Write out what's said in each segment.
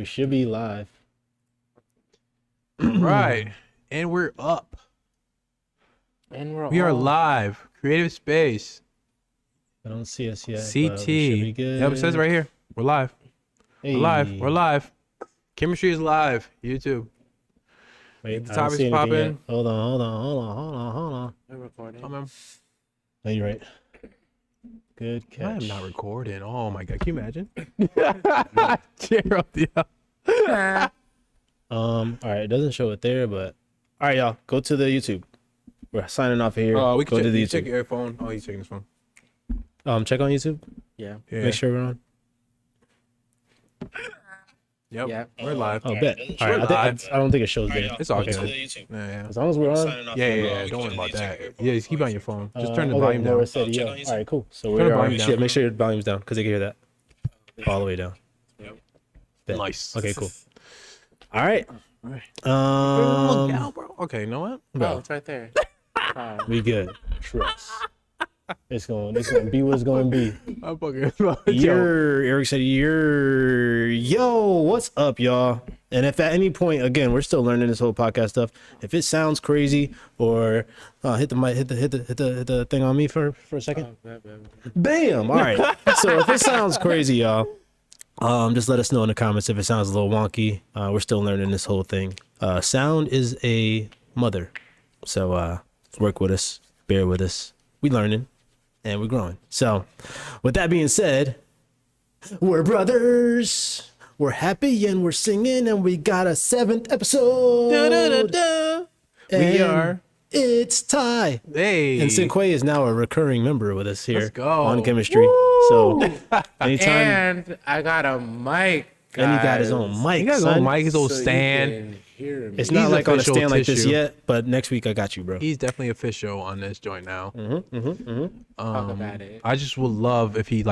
we should be live. Right. And we're up. And We are live. Creative Space. I don't see us yet. CT. But we should be good. Yep, it says right here. We're live. Hey. We're live. We're live. Chemistry is live. YouTube. Wait, The I don't topics see anything popping. yet. Hold on. We're recording. Oh, man. No, you're right. Good I catch. am not recording. Oh, my God. Can you imagine? Gerald, yeah. All right, it doesn't show it there, but all right, y'all, go to the YouTube. We're signing off here. We go can to the check YouTube. your phone. Oh, he's checking his phone. Check on YouTube. Yeah. Yeah. Make sure we're on. Yep. Yeah. We're live. Oh, bet. All We're right, live. I don't think it shows there. It's all Okay, good. cool. Yeah. As long as we're on. Yeah. Don't worry about that. Yeah, just keep on your phone. Just turn the okay, volume Laura down. said, yeah. All right, cool. So Turn we're the on. volume down. Shit, make sure your volume's down because they can hear that all the way down. Bet. Nice. Okay, cool. All right. Look down, bro. Okay, you know what? Oh, Bro, it's right there. we good. Trust. It's gonna be what it's gonna be. I'm fucking. Eric said, yo, what's up, y'all? And if at any point, again, we're still learning this whole podcast stuff. If it sounds crazy, or hit the mic, hit the thing on me for a second. Bam! All right. So if it sounds crazy, y'all, just let us know in the comments if it sounds a little wonky. We're still learning this whole thing. Sound is a mother, so work with us, bear with us. We learning. And we're growing. So, with that being said, we're brothers. We're happy and we're singing, and we got a 7th episode. We are. It's Ty. Hey. And Sinquay is now a recurring member with us here Let's go. on Chemistry. So, anytime. And I got a mic. And he got his own mic. He got his son. own mic, his old so you stand. can hear me. It's not He's like on a official stand like this tissue. yet, but next week I got you, bro. He's definitely official on this joint now. Talk about it. I just would love if he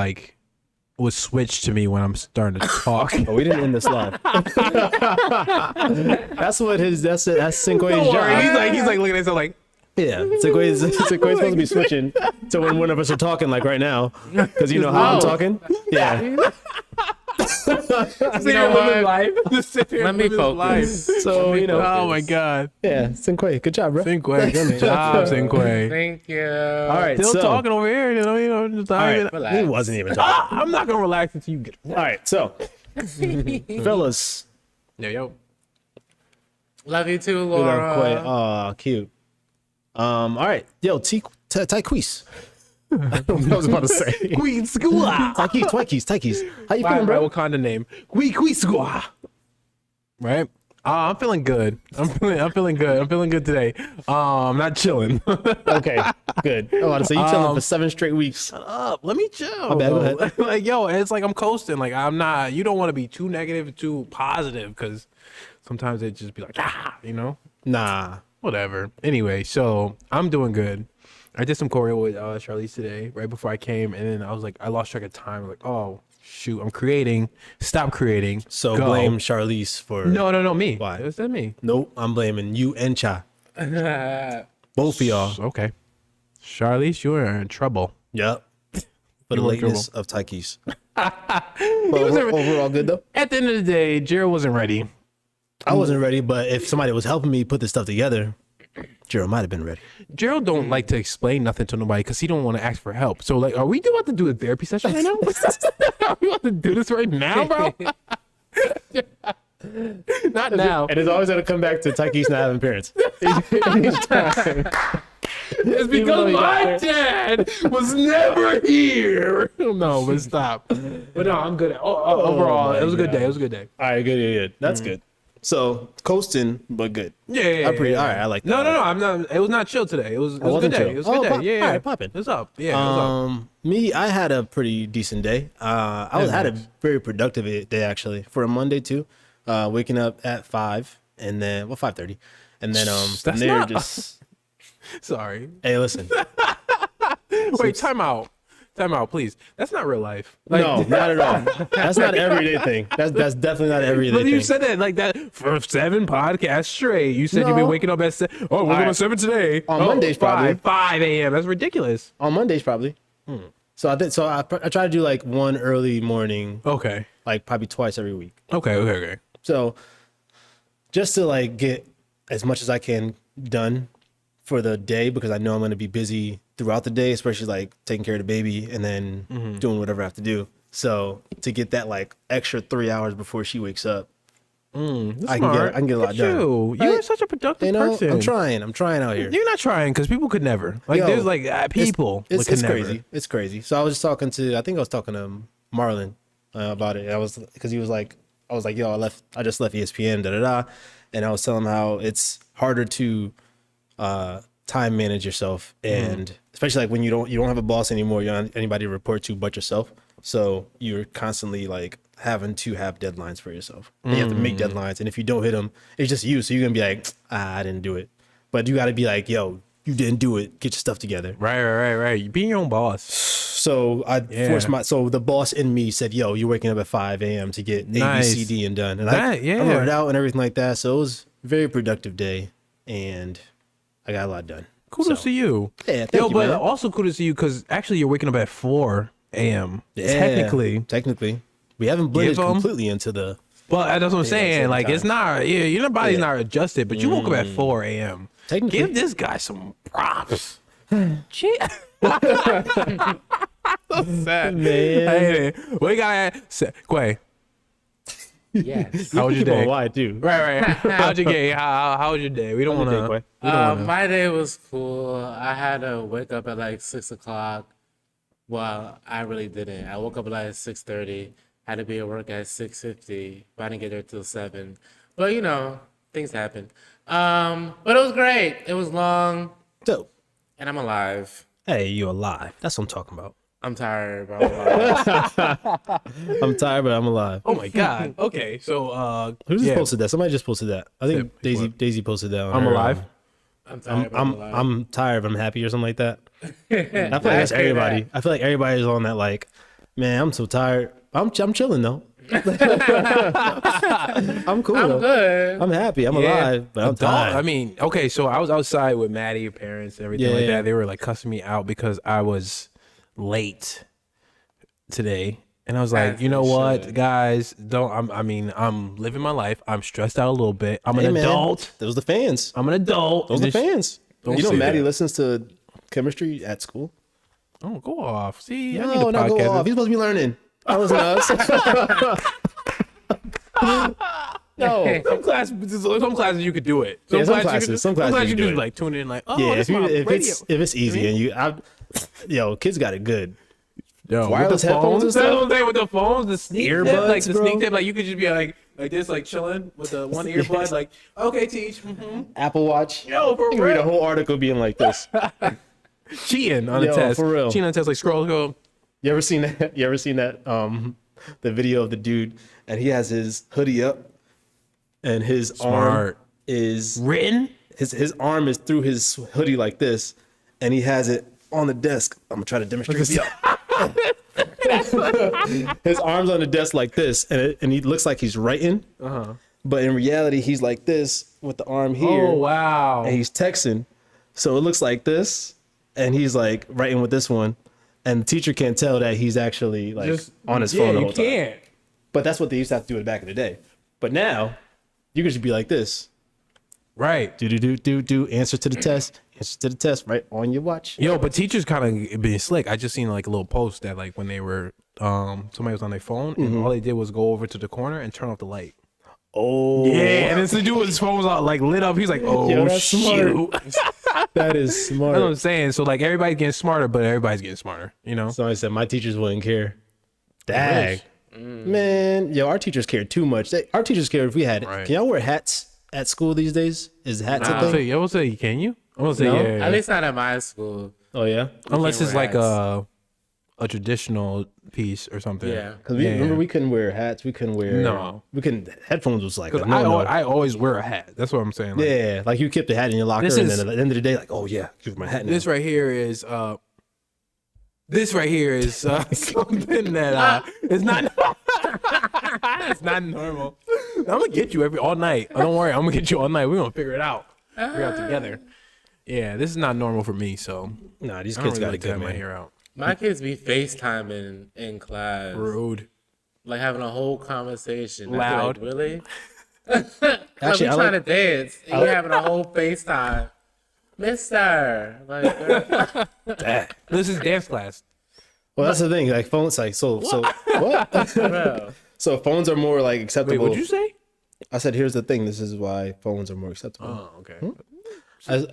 would switch to me when I'm starting to talk. Oh, we didn't end this live. That's Sinquay's journey. He's like looking at himself like, Yeah, Sinquay's supposed to be switching to when one of us are talking, like right now, because you know how I'm talking. Yeah. You know what? Just sit here Let and me live his focus. life. So you know. Oh my God. Yeah, Sinquay, good job, bro. Sinquay, good job, Sinquay. Thank you. All right, Still so talking over here, just all right, Relax. he wasn't even talking. I'm not gonna relax until you get. All right, so fellas, Yo. Love you too, we love Quay. Laura. Oh, cute. All right, yo, Tyquise. I don't know what I was about to say. Queen Squaw. Tyquise. How you Right, feeling, bro? Wakanda name. Queen Squaw. Right. I'm feeling good. I'm feeling good. I'm feeling good today. I'm not chilling. Okay, good. I want to say you chilling for 7 straight weeks. Shut up. Let me chill. My bad, go ahead. Like, yo, it's like I'm coasting. Like, I'm not. You don't want to be too negative, too positive, because sometimes it just be like, you know. Nah. Whatever. Anyway, so I'm doing good. I did some choreo with Charlize today, right before I came, and then I was like, I lost track of time. Like, oh shoot, I'm creating. Stop creating. So Go. blame Charlize for. No, me. Why? It was me. Nope, I'm blaming you and Cha. Both of y'all. Okay. Charlize, you are in trouble. Yep. For the You were in lateness of Tyquise. wasn't- Overall good though. At the end of the day, Gerald wasn't ready. I wasn't ready, but if somebody was helping me put this stuff together, Gerald might have been ready. Gerald don't like to explain nothing to nobody because he don't want to ask for help. So, like, are we about to do a therapy session right now? Are we about to do this right now, bro? Not now. And it's always gonna come back to Tyquise not having parents. It's because my dad was never here. No, but stop. But no, I'm good. Overall, it was a good day. It was a good day. All right, good. That's good. So coasting, but good. Yeah. All right, I like that. No. I'm not. It was not chill today. It was a good wasn't day. chill. It was a good Oh, day. Yeah. all right, popping. It was up. Yeah. It was up. Me, I had a pretty decent day. Had a very productive day actually for a Monday too. Waking up at 5 and then 5:30, and then from That's there not- just. Sorry. Hey, listen. Wait. Time out, please. That's not real life. No, not at all. That's not an everyday thing. That's definitely not an everyday But thing. you said that like that for 7 podcasts straight. You said you've been No. waking up at 7. Oh, we're All going right. 7 today. On Mondays, probably. 5 a.m. That's ridiculous. On Mondays, probably. So I try to do like one early morning, Okay. like probably twice every week. Okay. So just to like get as much as I can done for the day, because I know I'm going to be busy throughout the day, especially like taking care of the baby and then doing whatever I have to do. So to get that like extra 3 hours before she wakes up, I can get a lot done. You're such a productive person. I'm trying out here. You're not trying because people could never. Like Yo, there's like people. It's could never. crazy. It's crazy. So I was talking to Marlon about it. Because he was like, I was like, yo, I just left ESPN, and I was telling him how it's harder to time manage yourself, and especially like when you don't have a boss anymore, you don't have anybody to report to but yourself. So you're constantly like having to have deadlines for yourself. And you have to make deadlines, and if you don't hit them, it's just you. So you're gonna be like, I didn't do it. But you got to be like, yo, you didn't do it. Get your stuff together. Right. You being your own boss. So so the boss in me said, yo, you're waking up at 5 a.m. to get A, B, C, D and done. And I wrote it out and everything like that. So it was a very productive day, and I got a lot done. Kudos to you. Yeah, thank you, but man. also kudos to you because actually you're waking up at 4 a.m. Yeah, technically. We haven't blended Give 'em- completely into the... But that's what I'm saying. same Like time. it's not. Yeah, your body's not adjusted. But you woke up at 4 a.m. Technically. Give this guy some props. Shit. So sad. Hey, we got Quay. Yes. How was your day? Why, too? Right. How'd you get? How was your day? We don't want to. My day was cool. I had to wake up at like 6 o'clock. Well, I really didn't. I woke up at like 6:30. Had to be at work at 6:50. But I didn't get there till 7. But you know, things happen. But it was great. It was long, Dope. and I'm alive. Hey, you alive. That's what I'm talking about. I'm tired, but I'm alive. I'm tired, but I'm alive. Oh my God. Okay, so Who just posted that? Somebody just posted that. I think Yeah, Daisy posted that. On I'm her, alive. I'm tired, but I'm alive. I'm tired, but I'm happy or something like that. I feel like that's everybody. I feel like everybody's on that. Like, man, I'm so tired. I'm chilling though. I'm cool. I'm though. good. I'm happy. I'm alive, but I'm tired. I mean, okay, so I was outside with Maddie, your parents, and everything like that. They were like cussing me out because I was late today. And I was like, As you know they what, should. guys, I'm living my life. I'm stressed out a little bit. I'm an man, adult. Those the fans. I'm an adult. Those the fans. don't You know, say Maddie that. listens to chemistry at school. Oh, go off. See, I need No, a not go podcast. off. He's supposed to be learning. I listen to us. No. Some classes you could do it. Yeah, some classes classes you you do just it. like tune in like, oh, Yeah, this if it's easy and yo, kids got it good. Yo, wireless with the headphones and That's stuff? what I'm saying, with the phones, the sneak tip, Earbuds, like the bro. sneak tip, like you could just be like this, like chilling with the one earbud, like, okay, teach, Apple Watch. Yo, for You can read a real. whole article being like this. cheating on Yo, a test, for real. cheating on a test, like scroll. You ever seen that? The video of the dude and he has his hoodie up and his arm Smart. is Written? his arm is through his hoodie like this, and he has it on the desk. I'm gonna try to demonstrate. His arm's on the desk like this, and he looks like he's writing. But in reality, he's like this with the arm here. Oh, wow. And he's texting, so it looks like this, and he's like writing with this one, and the teacher can't tell that he's actually like on his phone the whole you time. can't. But that's what they used to have to do back in the day. But now, you could just be like this. Right. Do answer to the test right on your watch. Yo, but teachers kind of being slick. I just seen like a little post that like when they were somebody was on their phone and all they did was go over to the corner and turn off the light. Oh, Yeah, and then the dude with his phone was all like lit up. He's like, oh, Yo, that's shoot. that is smart. That's what I'm saying. So like everybody's getting smarter, but everybody's getting smarter, you know? Somebody said my teachers wouldn't care. Dag. Man, yo, our teachers care too much. Our teachers care if we had. Right. Can y'all wear hats at school these days? Is hats a thing? I will say, can you? I'm gonna say, No? yeah. At least not at my school. Oh yeah. Unless can't it's wear like hats. a traditional piece or something. Yeah. Because remember we couldn't wear hats. We couldn't wear. No. We couldn't. Headphones was like. A 'Cause no-no. I always wear a hat. That's what I'm saying. Like, Yeah, like you kept the hat in your locker, This and is- then at the end of the day, like, oh yeah, give my hat now. This right here is something that is not it's not normal. I'm gonna get you all night. Oh, don't worry, I'm gonna get you all night. We're gonna figure it out. Figure it out together. Yeah, this is not normal for me, so Nah, these I don't kids really got like it to good, have my man. hair out. My kids be FaceTiming in class. Rude. like having a whole conversation. I'd be Loud. like, really? Actually, I'm trying to dance. And you're having a whole FaceTime. Mister. Like, This is dance class. Well, that's the thing. Like phones, like so what? bro. So phones are more like Wait, acceptable. what'd you say? I said, here's the thing. This is why phones are more acceptable. Oh, okay.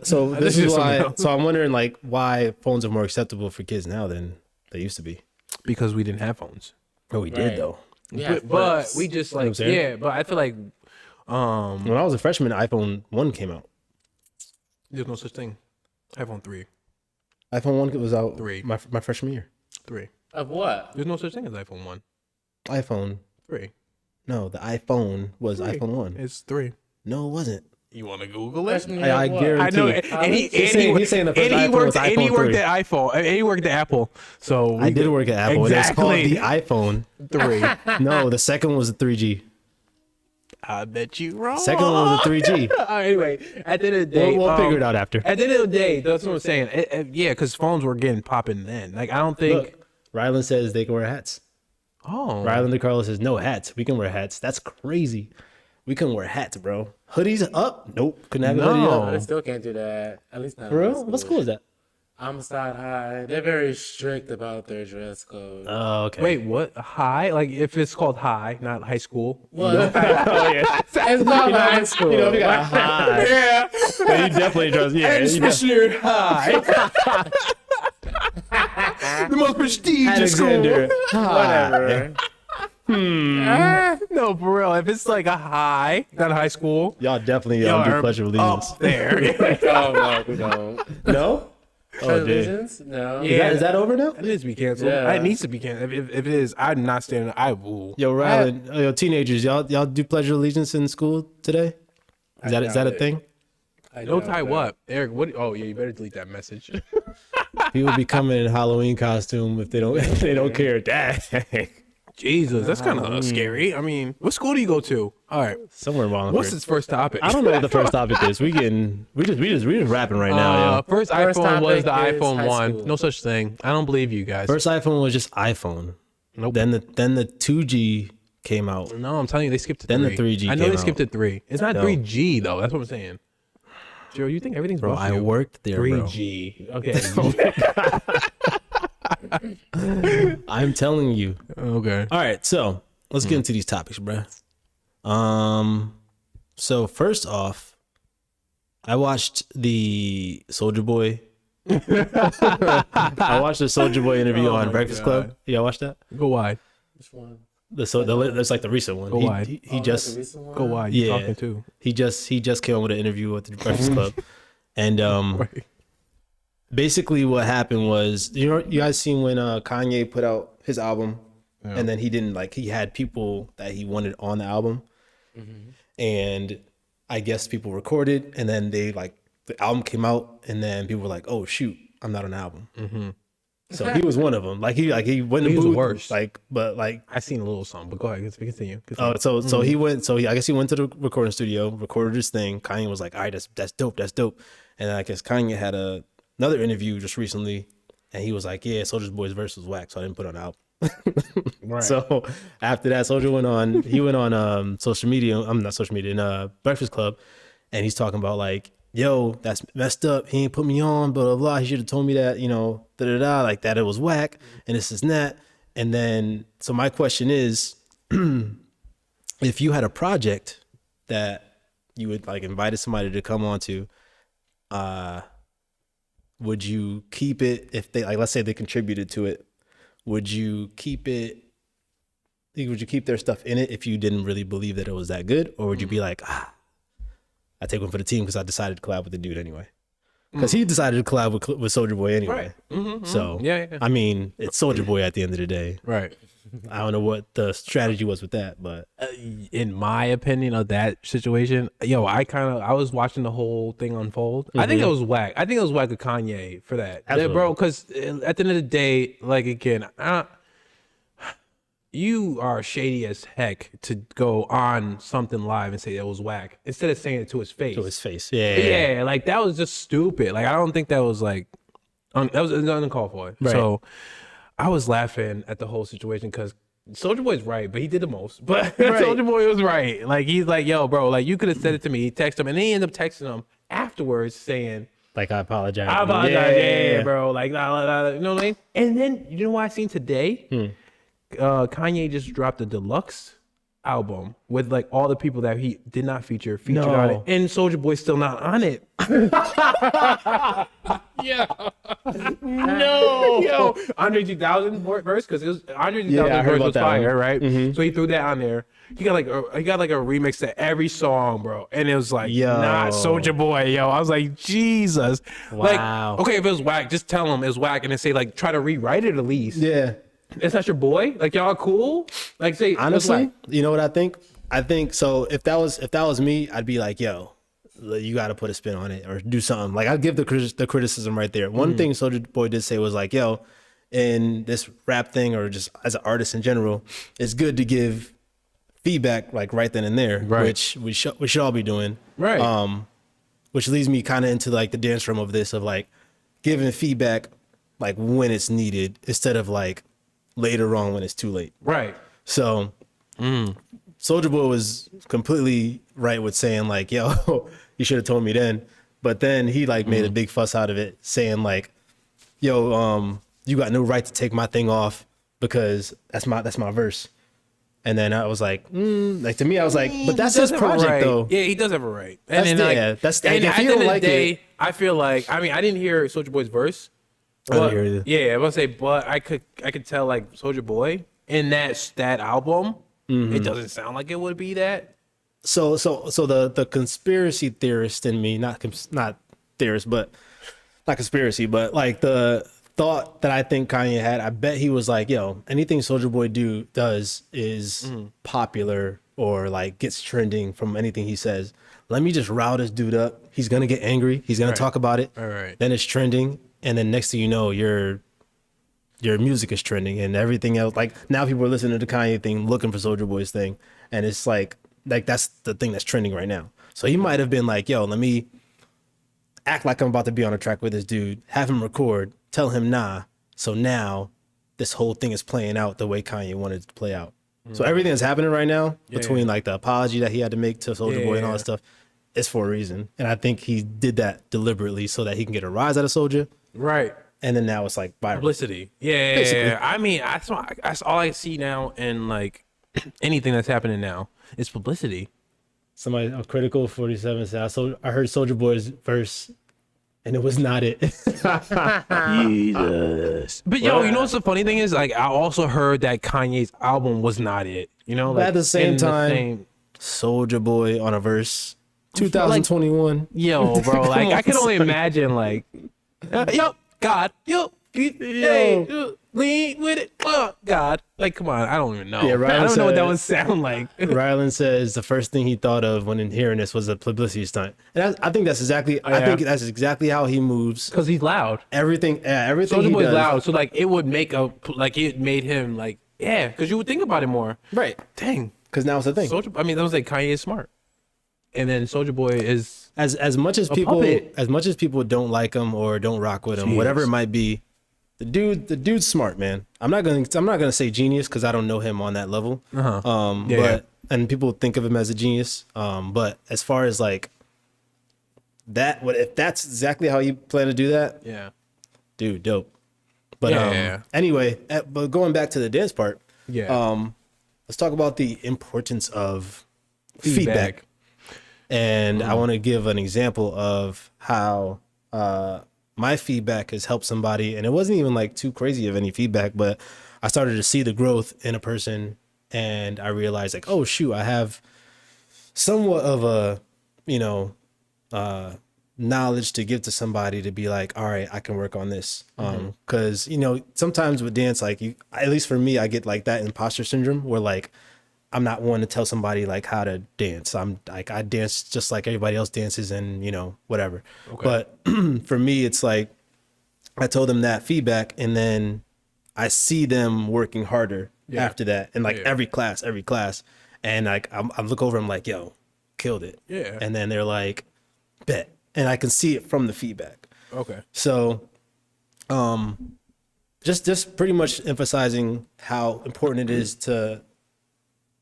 So this This is is why. something else. So I'm wondering like why phones are more acceptable for kids now than they used to be. Because we didn't have phones. Oh, we Right. did though. Yeah, But we just what I'm like, saying? yeah, but I feel like When I was a freshman, iPhone 1 came out. there's no such thing. iPhone 3. iPhone 1 was out 3. my freshman year. 3. Of what? There's no such thing as iPhone 1. iPhone. 3. No, the iPhone was Three. iPhone 1. It's 3. No, it wasn't. You want to Google it? Freshman I year, what? guarantee. I know, you. he's saying the first iPhone was and he iPhone worked 3. at iPhone, and he worked at Apple. So I did work at Apple. And it's called Exactly. the iPhone. 3. No, the second one was the 3G. I bet you wrong. Second one was the 3G. Anyway, at the end of the day, We'll figure it out after. At the end of the day, that's what I'm saying. Yeah, because phones were getting popping then. Like I don't think. Look, Rylan says they can wear hats. Oh, Rylan DeCarlo says no hats. We can wear hats. That's crazy. We can wear hats, bro. Hoodies up? Nope. Couldn't have a hoodie No. up. I still can't do that. At least not. For in real? high What school is that? I'm side high. They're very strict about their dress code. Oh, okay. wait, what? High? Like if it's called high, not high school. Well, Oh, yeah. it's not high school. You know, if you got a high. Yeah, But you definitely dress. Yeah. you def- high. The most prestigious Alexander. Whatever. No, for real. If it's like a high, not a high school. Y'all definitely y'all do are Pledge of Allegiance. up there. Oh no, we don't. No? Oh, dude. Religions? No. Yeah. Is that over now? It needs to be canceled. Yeah. It needs to be canceled. If it is, I'm not standing. I will. Yo, Rylan, yo, teenagers, y'all do Pledge of Allegiance in school today? Is that a doubt thing? I No doubt tie that. what? Eric, what? Oh, yeah, you better delete that message. People be coming in Halloween costume if they don't if they don't care. Dang. Jesus, that's kind of scary. I mean, what school do you go to? All right. Somewhere wrong. What's his first topic? I don't know what the first topic is. We just rapping right now, yo. First First iPhone was the topic is iPhone high 1. school. No such thing. I don't believe you guys. First iPhone was just iPhone. Nope. Then the 2G came out. No, I'm telling you, they skipped to Then the 3. 3G I know came they skipped out. to 3. It's not No. 3G, though. That's what I'm saying. Joe, you think everything's Bro, wrong I worked there, bro. 3G. Okay. I'm telling you. Okay. All right, so let's get into these topics, bro. So first off, I watched the Soulja Boy. I watched the Soulja Boy interview Oh on my Breakfast God. Club. Yeah, watch that. Go wide. Which one? That's like the recent one. Go wide. He Oh, that's just the recent one? Go wide. You Yeah. talking too. he just came on with an interview with the Breakfast Club, and Right. basically what happened was, you guys seen when Kanye put out his album, and then he had people that he wanted on the album, and I guess people recorded, and then the album came out, and then people were like, oh shoot, I'm not on the album. So he was one of them. He went in He the was the booth, worst. I seen a little something, but go ahead. Continue. Oh, so he went. So I guess he went to the recording studio, recorded his thing. Kanye was like, "All right, that's dope, that's dope." And I guess Kanye had another interview just recently, and he was like, "Yeah, Soulja Boy's verse was whack, so I didn't put it on the album." Right. So after that, Soulja went on. He went on social media. I'm not social media in Breakfast Club, and he's talking about like, "Yo, that's messed up. He ain't put me on, blah blah blah. He should have told me that, da da da, like that it was whack, and this is that." And then, so my question is, if you had a project that you would invited somebody to come on to, would you keep it if they let's say they contributed to it? Would you keep it? Would you keep their stuff in it if you didn't really believe that it was that good, or would you be like, I take one for the team because I decided to collab with the dude anyway? Because he decided to collab with Soulja Boy anyway. Right. So Yeah. I mean, it's Soulja Boy at the end of the day. Right. I don't know what the strategy was with that, but In my opinion of that situation, I was watching the whole thing unfold. I think it was whack. I think it was whack of Kanye for that, Absolutely. bro. Because at the end of the day, you are shady as heck to go on something live and say it was whack instead of saying it to his face. to his face, yeah. Yeah, that was just stupid. I don't think that was that was uncalled for. Right. So I was laughing at the whole situation because Soulja Boy's right, but he did the most. But Right. Soulja Boy was right. Like he's like, yo, bro, like you could have said it to me. He texted him, and then he ended up texting him afterwards saying, Like, I apologize. I apologize, yeah, bro. Like, you know what I mean? And then you know what I seen today? Kanye just dropped a deluxe album with like all the people that he did not featured on it, and Soulja Boy's still not on it. Yeah. No. Yo, Andre 2000 verse, because it was Andre 2000 Yeah, I heard verse about was that fire, one. right? So he threw that on there. He got like a remix to every song, bro, and it was like Yo. not Soulja Boy, yo. I was like, Jesus. Wow. Like, okay, if it was whack, just tell him it was whack, and then say like, try to rewrite it at least. Yeah. It's not your boy. Like y'all cool. Like say Honestly, you know what I think? I think so. If that was me, I'd be like, yo, you got to put a spin on it or do something. Like, I'd give the criticism right there. One thing Soulja Boy did say was like, yo, in this rap thing or just as an artist in general, it's good to give feedback like right then and there, Right. which we should all be doing. Right. Which leads me kind of into like the dance room of this of like giving feedback like when it's needed instead of like later on when it's too late. Right. So Soulja Boy was completely right with saying like, yo, you should have told me then. But then he like made a big fuss out of it saying like, yo, you got no right to take my thing off because that's my verse. And then I was like, like to me, I was like, but that's his project though. Yeah, he does have a right. That's And then, the- like, yeah, that's- and if at you the don't end of like the day, it- I feel like I didn't hear Soulja Boy's verse. I didn't But, hear it either. yeah, I was gonna say, but I could tell like Soulja Boy in that album, it doesn't sound like it would be that. So the conspiracy theorist in me, not theorist, but not conspiracy, but like the thought that I think Kanye had, I bet he was like, yo, anything Soulja Boy does is popular or like gets trending from anything he says. Let me just rile this dude up. He's gonna get angry. He's gonna talk about it. Right. Then it's trending, and then next thing you know, your music is trending and everything else. Like now people are listening to the Kanye thing, looking for Soulja Boy's thing, and it's like that's the thing that's trending right now. So he might have been like, yo, let me act like I'm about to be on a track with this dude, have him record, tell him nah. So now this whole thing is playing out the way Kanye wanted it to play out. So everything that's happening right now between like the apology that he had to make to Soulja Boy and all that stuff, it's for a reason. And I think he did that deliberately so that he can get a rise out of Soulja. Right. And then now it's like viral. Publicity. Yeah. Basically. I mean, that's all I see now in like anything that's happening now is publicity. Somebody, a critical 47 said, I heard Soulja Boy's verse and it was not it. Jesus. But yo, you know what's the funny thing is? Like, I also heard that Kanye's album was not it. You know, like At the same in time, Soulja Boy on a verse, 2021. yo, bro, like I can only imagine, like, yo, God, hey, lean with it, God. Like, come on, I don't even know. Yeah, I Ryan don't know what that said- would sound like. Rylan says the first thing he thought of when hearing this was a publicity stunt, and I think that's exactly. I yeah. think that's exactly how he moves. Because he's loud. Everything Soulja he Boy's does. loud, so like it would make it made him like, yeah, because you would think about it more. Right, Dang, because now it's the thing. Soulja. I mean, that was like Kanye is smart, and then Soulja Boy is As much as people don't like him or don't rock with him, whatever it might be, the dude's smart, man. I'm not gonna say genius because I don't know him on that level. And people think of him as a genius. But as far as like that, if that's exactly how you plan to do that, yeah. dude, dope. But Yeah. anyway, but going back to the dance part, Yeah. let's talk about the importance of feedback. And I want to give an example of how my feedback has helped somebody. And it wasn't even like too crazy of any feedback, but I started to see the growth in a person. And I realized like, oh, shoot, I have somewhat of a, knowledge to give to somebody to be like, all right, I can work on this. Cause sometimes with dance, like at least for me, I get like that imposter syndrome where like, I'm not one to tell somebody like how to dance. I'm like, I dance just like everybody else dances and whatever. Okay. But for me, it's like, I told them that feedback and then I see them working harder after that. And like every class. And like, I look over, I'm like, yo, killed it. Yeah. And then they're like, bet. And I can see it from the feedback. Okay. So, just pretty much emphasizing how important it is to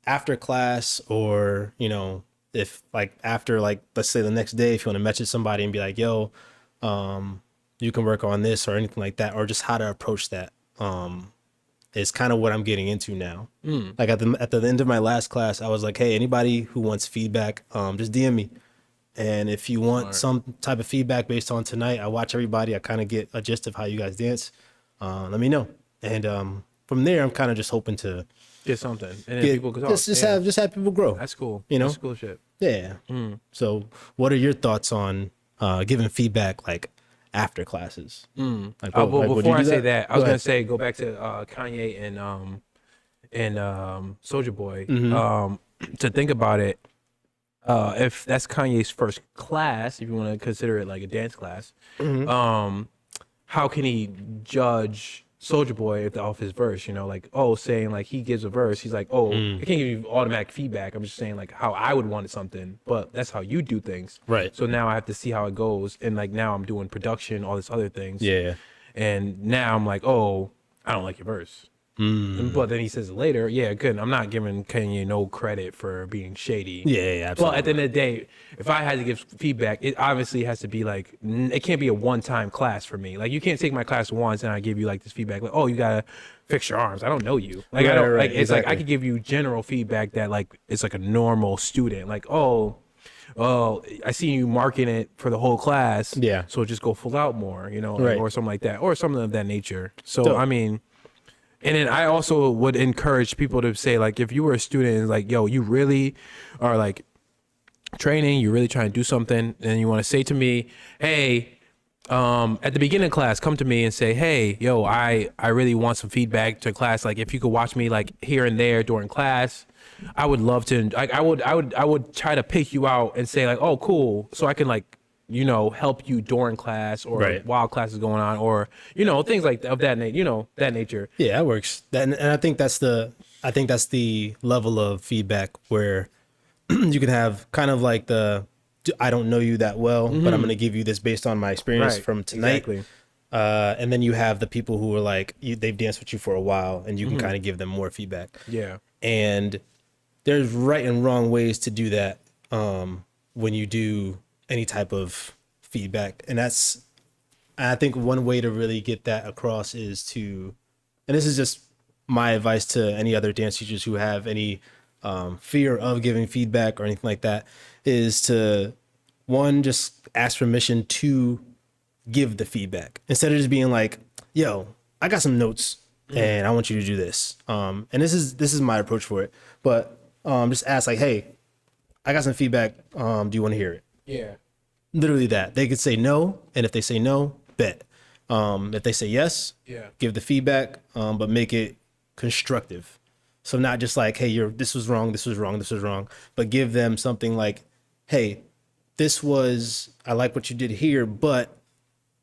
after class, or if like after, like, let's say the next day, if you want to message somebody and be like, yo, you can work on this or anything like that, or just how to approach that is kind of what I'm getting into now. Like at the end of my last class, I was like, hey, anybody who wants feedback, just DM me. And if you want some type of feedback based on tonight, I watch everybody, I kind of get a gist of how you guys dance. Let me know. And from there, I'm kind of just hoping to get something, and then people can talk. Just have people grow. That's cool. That's cool shit. Yeah. So what are your thoughts on giving feedback, like, after classes? Like, before I say that, I was gonna say, go back to Kanye and Soulja Boy. To think about it, if that's Kanye's first class, if you want to consider it like a dance class, how can he judge Soulja Boy off his verse? Like, saying like he gives a verse, he's like, I can't give you automatic feedback. I'm just saying like how I would want something, but that's how you do things, right? So now I have to see how it goes, and like now I'm doing production, all this other things, and now I'm like, I don't like your verse. But then he says later, good. I'm not giving Kanye no credit for being shady. Yeah, absolutely. Well, at the end of the day, if I had to give feedback, it obviously has to be like, it can't be a one-time class for me. Like, you can't take my class once and I give you like this feedback, like, you gotta fix your arms. I don't know you. Like, I don't. Right, like, it's exactly. Like I could give you general feedback that like it's like a normal student. Like, I see you marking it for the whole class. Yeah. So just go full out more, right. Or something like that, or something of that nature. So dope. I mean. And then I also would encourage people to say, like, if you were a student and like, yo, you really are like training, you're really trying to do something, and you want to say to me, hey, at the beginning of class, come to me and say, hey, yo, I really want some feedback to class. Like, if you could watch me like here and there during class, I would love to. Like, I would try to pick you out and say like, oh, cool, so I can like, help you during class, or while class is going on, or things like that nature. Yeah, that works. And I think that's the level of feedback where you can have kind of like I don't know you that well, but I'm going to give you this based on my experience from tonight. Exactly. And then you have the people who are like, they've danced with you for a while, and you can kind of give them more feedback. Yeah. And there's right and wrong ways to do that when you do any type of feedback. And I think one way to really get that across is to, and this is just my advice to any other dance teachers who have any fear of giving feedback or anything like that, is to, one, just ask permission to give the feedback instead of just being like, yo, I got some notes and I want you to do this. And this is my approach for it, but just ask like, hey, I got some feedback. Do you want to hear it? Yeah. Literally that. They could say no, and if they say no, bet. If they say yes, give the feedback, but make it constructive. So not just like, hey, this was wrong, but give them something like, hey, I like what you did here, but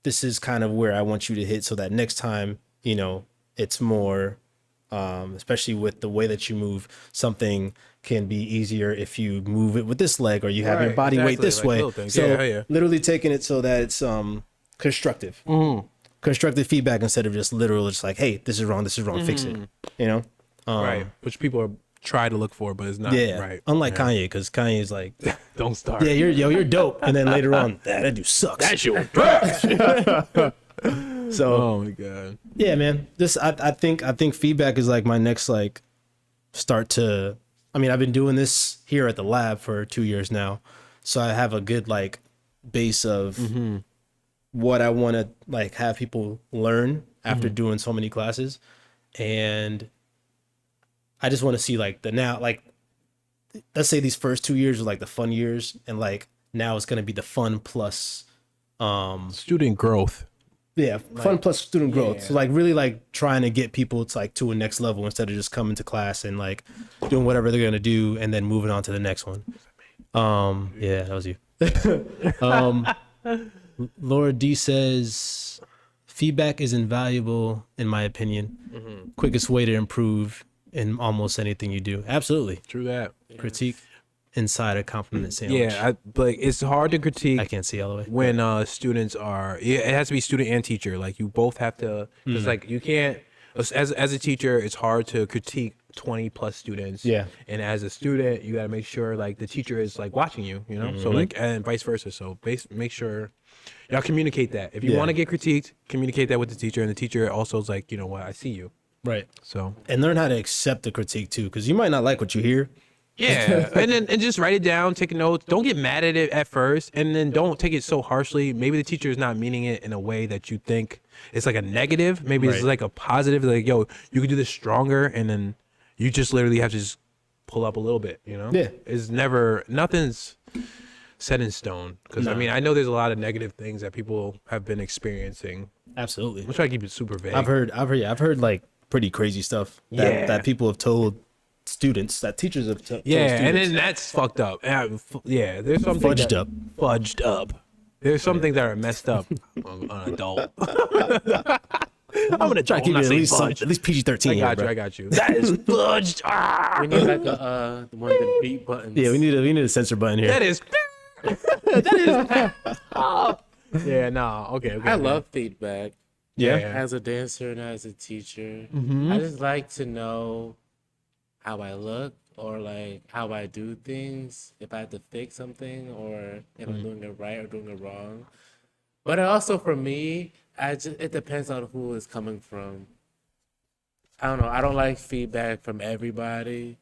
this is kind of where I want you to hit, so that next time, it's more, especially with the way that you move, something can be easier if you move it with this leg, or you have your body weight this way. So literally taking it so that it's constructive. Constructive feedback instead of just literal, just like, hey, this is wrong, fix it. Right. Which people try to look for, but it's not right. Unlike Kanye, because Kanye's like, don't start. Yeah, you're dope. And then later on, that dude sucks. That's your trash. So, oh my God. Yeah, man. I think feedback is like my next like start to, I mean, I've been doing this here at the lab for 2 years now. So I have a good like base of what I want to like have people learn after doing so many classes. And I just want to see like let's say these first 2 years are like the fun years, and like now it's going to be the fun plus student growth. Yeah, fun plus student growth. Yeah. So like really like trying to get people to like to a next level instead of just coming to class and like doing whatever they're gonna do and then moving on to the next one. Yeah, that was you. Laura D says, feedback is invaluable in my opinion. Quickest way to improve in almost anything you do. Absolutely. True that. Critique. inside a compliment sandwich. Yeah, but it's hard to critique. I can't see all the way. When students are, it has to be student and teacher. Like you both have to. It's like you can't. As a teacher, it's hard to critique 20 plus students. Yeah. And as a student, you got to make sure like the teacher is like watching you. You know. So like and vice versa. So make sure y'all communicate that. If you want to get critiqued, communicate that with the teacher, and the teacher also is like, you know what, I see you. Right. So And learn how to accept the critique too, because you might not like what you hear. yeah, and just write it down, take notes. Don't get mad at it at first, and then don't take it so harshly. Maybe the teacher is not meaning it in a way that you think it's like a negative. Maybe it's Right. like a positive. Like, yo, you could do this stronger, and then you just literally have to just pull up a little bit. You know? Yeah. It's never nothing's set in stone. Because I No. mean, I know there's a lot of negative things that people have been experiencing. Absolutely. I'm trying to keep it super vague. I've heard like pretty crazy stuff that people have told students, that teachers have told Yeah, students. and then that's fucked up. Yeah, there's something Fudged up. Fudged up. There's some things that are messed up on an adult. I'm gonna try to keep it at least PG-13. I got you. That is fudged. Ah! We need like a one of the beat buttons. Yeah, we need a censor button here. That is. That is. Oh. Yeah, no. Okay. I love feedback. Yeah. As a dancer and as a teacher, I just like to know how I look or like how I do things, if I have to fix something or if I'm doing it right or doing it wrong. But also for me, it depends on who it's coming from. I don't know. I don't like feedback from everybody.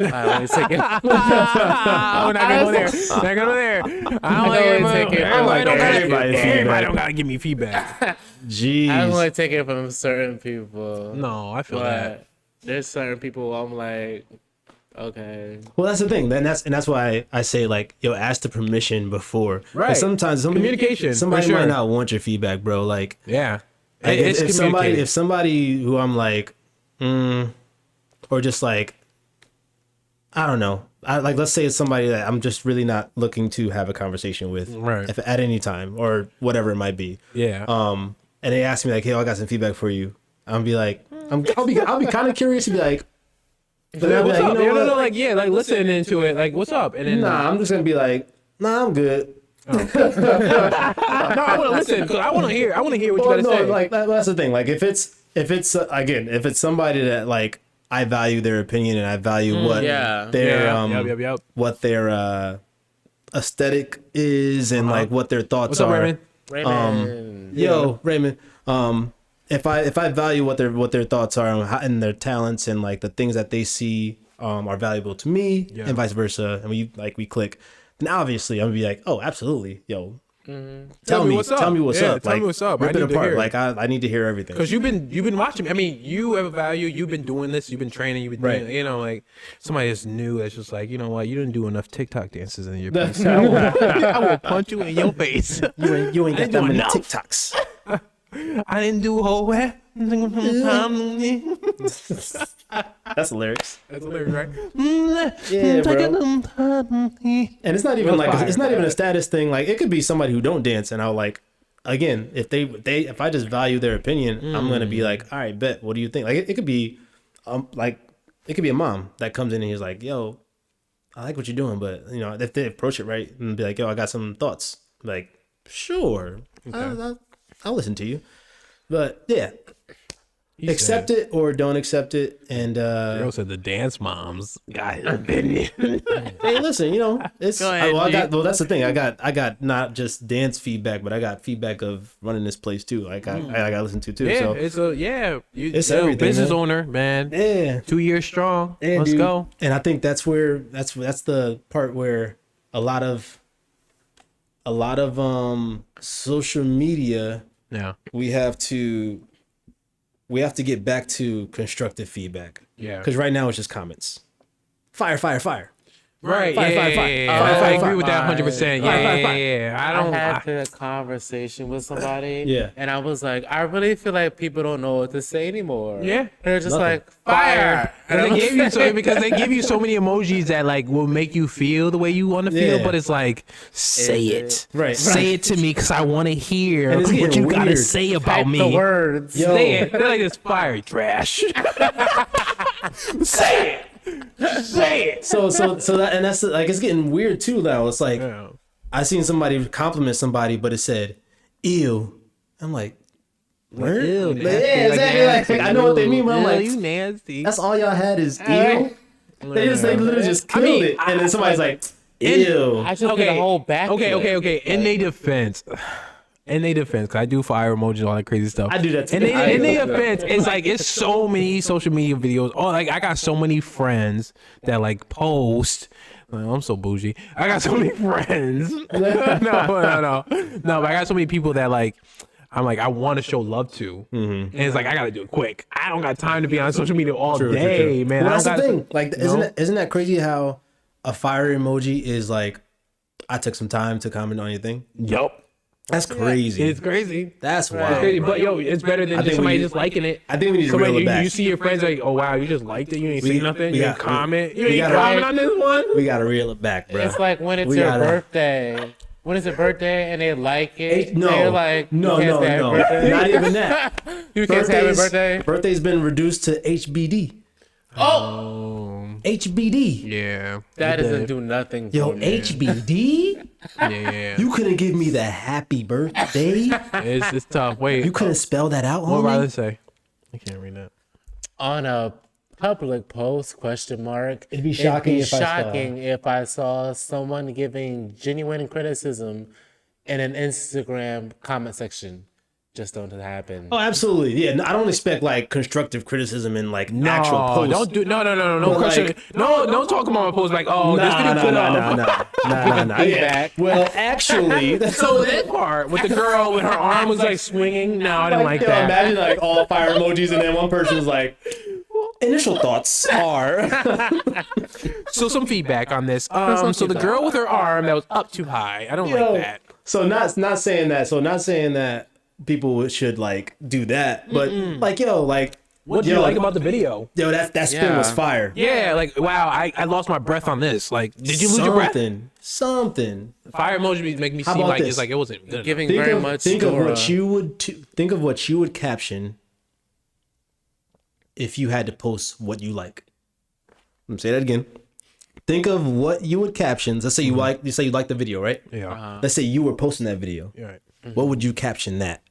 I always take it. We're not gonna go there. Not gonna go there. I don't like always take it from like everybody don't gotta give me feedback. Jeez. I don't like take it from certain people. No, I feel that. But there's certain people I'm like, okay. Well, that's the thing. That's why I say like, yo, ask the permission before. 'Cause Right. sometimes Communication, somebody for sure. might not want your feedback, bro. Like, Yeah. like, It's if communicated. somebody who I'm like, or just like, I don't know. Like, let's say it's somebody that I'm just really not looking to have a conversation with, Right. if at any time or whatever it might be. Yeah. And they ask me like, hey, I got some feedback for you. I'll be like, I'll be kind of curious to be like, but I'll be What's like, up? you know No, what? like yeah, like listening to it, like what's up? And then Nah, I'm just gonna be like, nah, I'm good. no, I want to listen because I want to hear what you Well, got to no, say. like that's the thing. Like if it's again, if it's somebody that like I value their opinion and I value what yeah. their Yep. what their aesthetic is and like what their thoughts What's up, are. Raymond? Raymond. Yo, Raymond. If I value what their thoughts are and their talents and like the things that they see are valuable to me Yeah. and vice versa, and we click, then obviously I'm gonna be like, oh, absolutely, yo, tell me what's up. Yeah, Like, tell me what's up. I Rip it need to apart. hear it. Like I need to hear everything. Because you've been watching. I mean, you have a value. You've been doing this. You've been training. You've been doing, Right. you know, like somebody that's new. That's just like, you know what? You didn't do enough TikTok dances in your That's- piece. I will punch you in your face. You ain't I got didn't that do many enough. TikToks. I didn't do a whole way. That's the lyrics. That's a lyric, right? Yeah, bro. And it's not even like fire. it's not even a status thing. Like it could be somebody who don't dance, and I'll like, again, if I just value their opinion, I'm gonna be like, all right, bet. What do you think? Like it could be, like it could be a mom that comes in and he's like, yo, I like what you're doing, but you know, if they approach it right and be like, yo, I got some thoughts. Like, sure, I'll listen to you. But yeah, accept it or don't accept it, and Girl said the dance moms got an opinion. hey, listen, you know, it's Go ahead, well, that's the thing. I got not just dance feedback, but I got feedback of running this place too. Like I got to listen to too. Yeah, So it's It's yo, everything, business man. owner, man. yeah, 2 years strong. yeah, Let's dude. go. And I think that's the part where a lot of social media Yeah. we have to get back to constructive feedback. Yeah. Because right now it's just comments. Fire. Right. Fire, Yeah. fire, yeah, fire. yeah, Fire, yeah. fire, I agree fire. with that 100%. Fire, Yeah. fire, Yeah. fire. Yeah. I I don't. had a conversation with somebody. Yeah. And I was like, I really feel like people don't know what to say anymore. Yeah. And they're just Nothing. like, fire. And they gave you because they give you so many emojis that like will make you feel the way you want to feel, Yeah. but it's like say it, Right. say it to me because I want to hear And it's what getting you gotta weird. say about Type me. the words. Yo. Say it. They're like this fire trash. Say it. Say it. So that, and that's like, it's getting weird too now. It's like, Yeah. I seen somebody compliment somebody, but it said, ew. I'm like, word? Ew, Yeah, nasty, exactly. Like, nasty. I know what they mean, but I'm Ew, like, you nasty. that's all y'all had is ew. They literally just I killed mean, it, and then somebody's like, and- ew. I just get a whole back. Okay. In their defense, cause I do fire emojis, all that crazy stuff. I do that too. In their defense, it's like it's so many social media videos. Oh, like I got so many friends that like post. Well, I'm so bougie. I got so many friends. No. But I got so many people that like. I'm like, I want to show love to, and it's like I gotta do it quick. I don't got time to be on social media all day, man. Well, I that's the don't thing. got, Like, isn't that crazy how a fire emoji is like, I took some time to comment on your thing. Yup. That's crazy. It's crazy. That's It's wild. crazy. But yo, it's better than I just think somebody we- just liking it. I think we need to Somebody, reel it you, back. you see your friends like, oh wow, you just liked it. You ain't We- say nothing. we You got- didn't comment. You we didn't gotta- comment on this one. We gotta reel it back, bro. It's like when it's We your gotta- birthday. When it's your birthday and they like it, No, they're like, no, you can't say happy birthday. not even that. You can't say happy birthday. Birthday's been reduced to HBD. Oh, HBD. Yeah. that doesn't do nothing for Yo, me. HBD? Yeah. You couldn't give me the happy birthday? It's tough. Wait. You couldn't spell that out, What about homie? to say? I can't read that. On a public post, question mark. It'd be shocking if I saw- shocking if I saw someone giving genuine criticism in an Instagram comment section. Just don't happen. Oh, absolutely. Yeah, no, I don't expect like constructive criticism in like actual posts. Don't do no But, question. like- No, don't talk about my post like, oh, this video put up. Nah. Feedback. Well, actually, So that part with the girl with her arm was like swinging. No, I didn't like yo, that. imagine like all fire emojis, and then one person was like, initial thoughts are. So some feedback on this. So the girl with her arm that was up too high. I don't Yo, like that. So not saying that. So not saying that people should like do that, but like like What do you like about the video? yo that spin was Yeah. fire. Yeah, like wow, I lost my breath on this. Like, did you lose your breath? Something. Fire emojis make me How seem about like this? it's like it wasn't good. Giving Think very of, much. think of Dora. what you would think of what you would caption if you had to post what you like. Let me say that again. Think of what you would caption. Let's say you say you like the video, right? Yeah, Let's say you were posting that video. you're right. What would you caption that?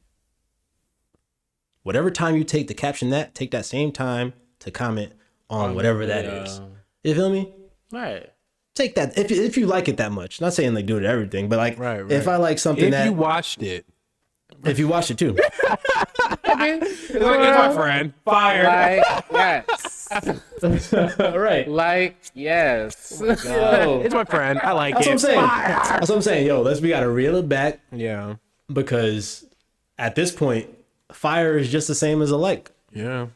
Whatever time you take to caption that, take that same time to comment on whatever that is. You feel me? Right. Take that if you like it that much. Not saying like do it to everything, but like Right. if I like something If that you watched it, if you watch it too. it's like it's my friend. Fire. Like, yes. Right. Like, yes. Yo, It's my friend. I like that's it. what I'm saying. Fire. That's what I'm saying. Yo, we gotta reel it back Yeah. because at this point, fire is just the same as a like. Yeah.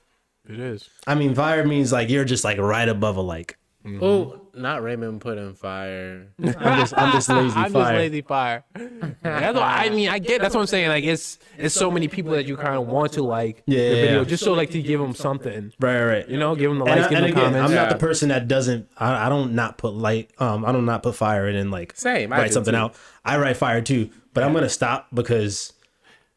It is. I mean, fire means like you're just like right above a like. Oh, not Raymond put in fire. I'm just lazy I'm fire. just lazy fire. That's what I mean. I get. That's what I'm saying. Like it's so many people that you kind of want to like Yeah, the video yeah. just so like to give them something. Right. You know, give them the And, likes, give and them the again, comments. I'm not the person that doesn't. I don't not put like. I don't not put fire in and like Same, I write do something too. out. I write fire too, but I'm gonna stop because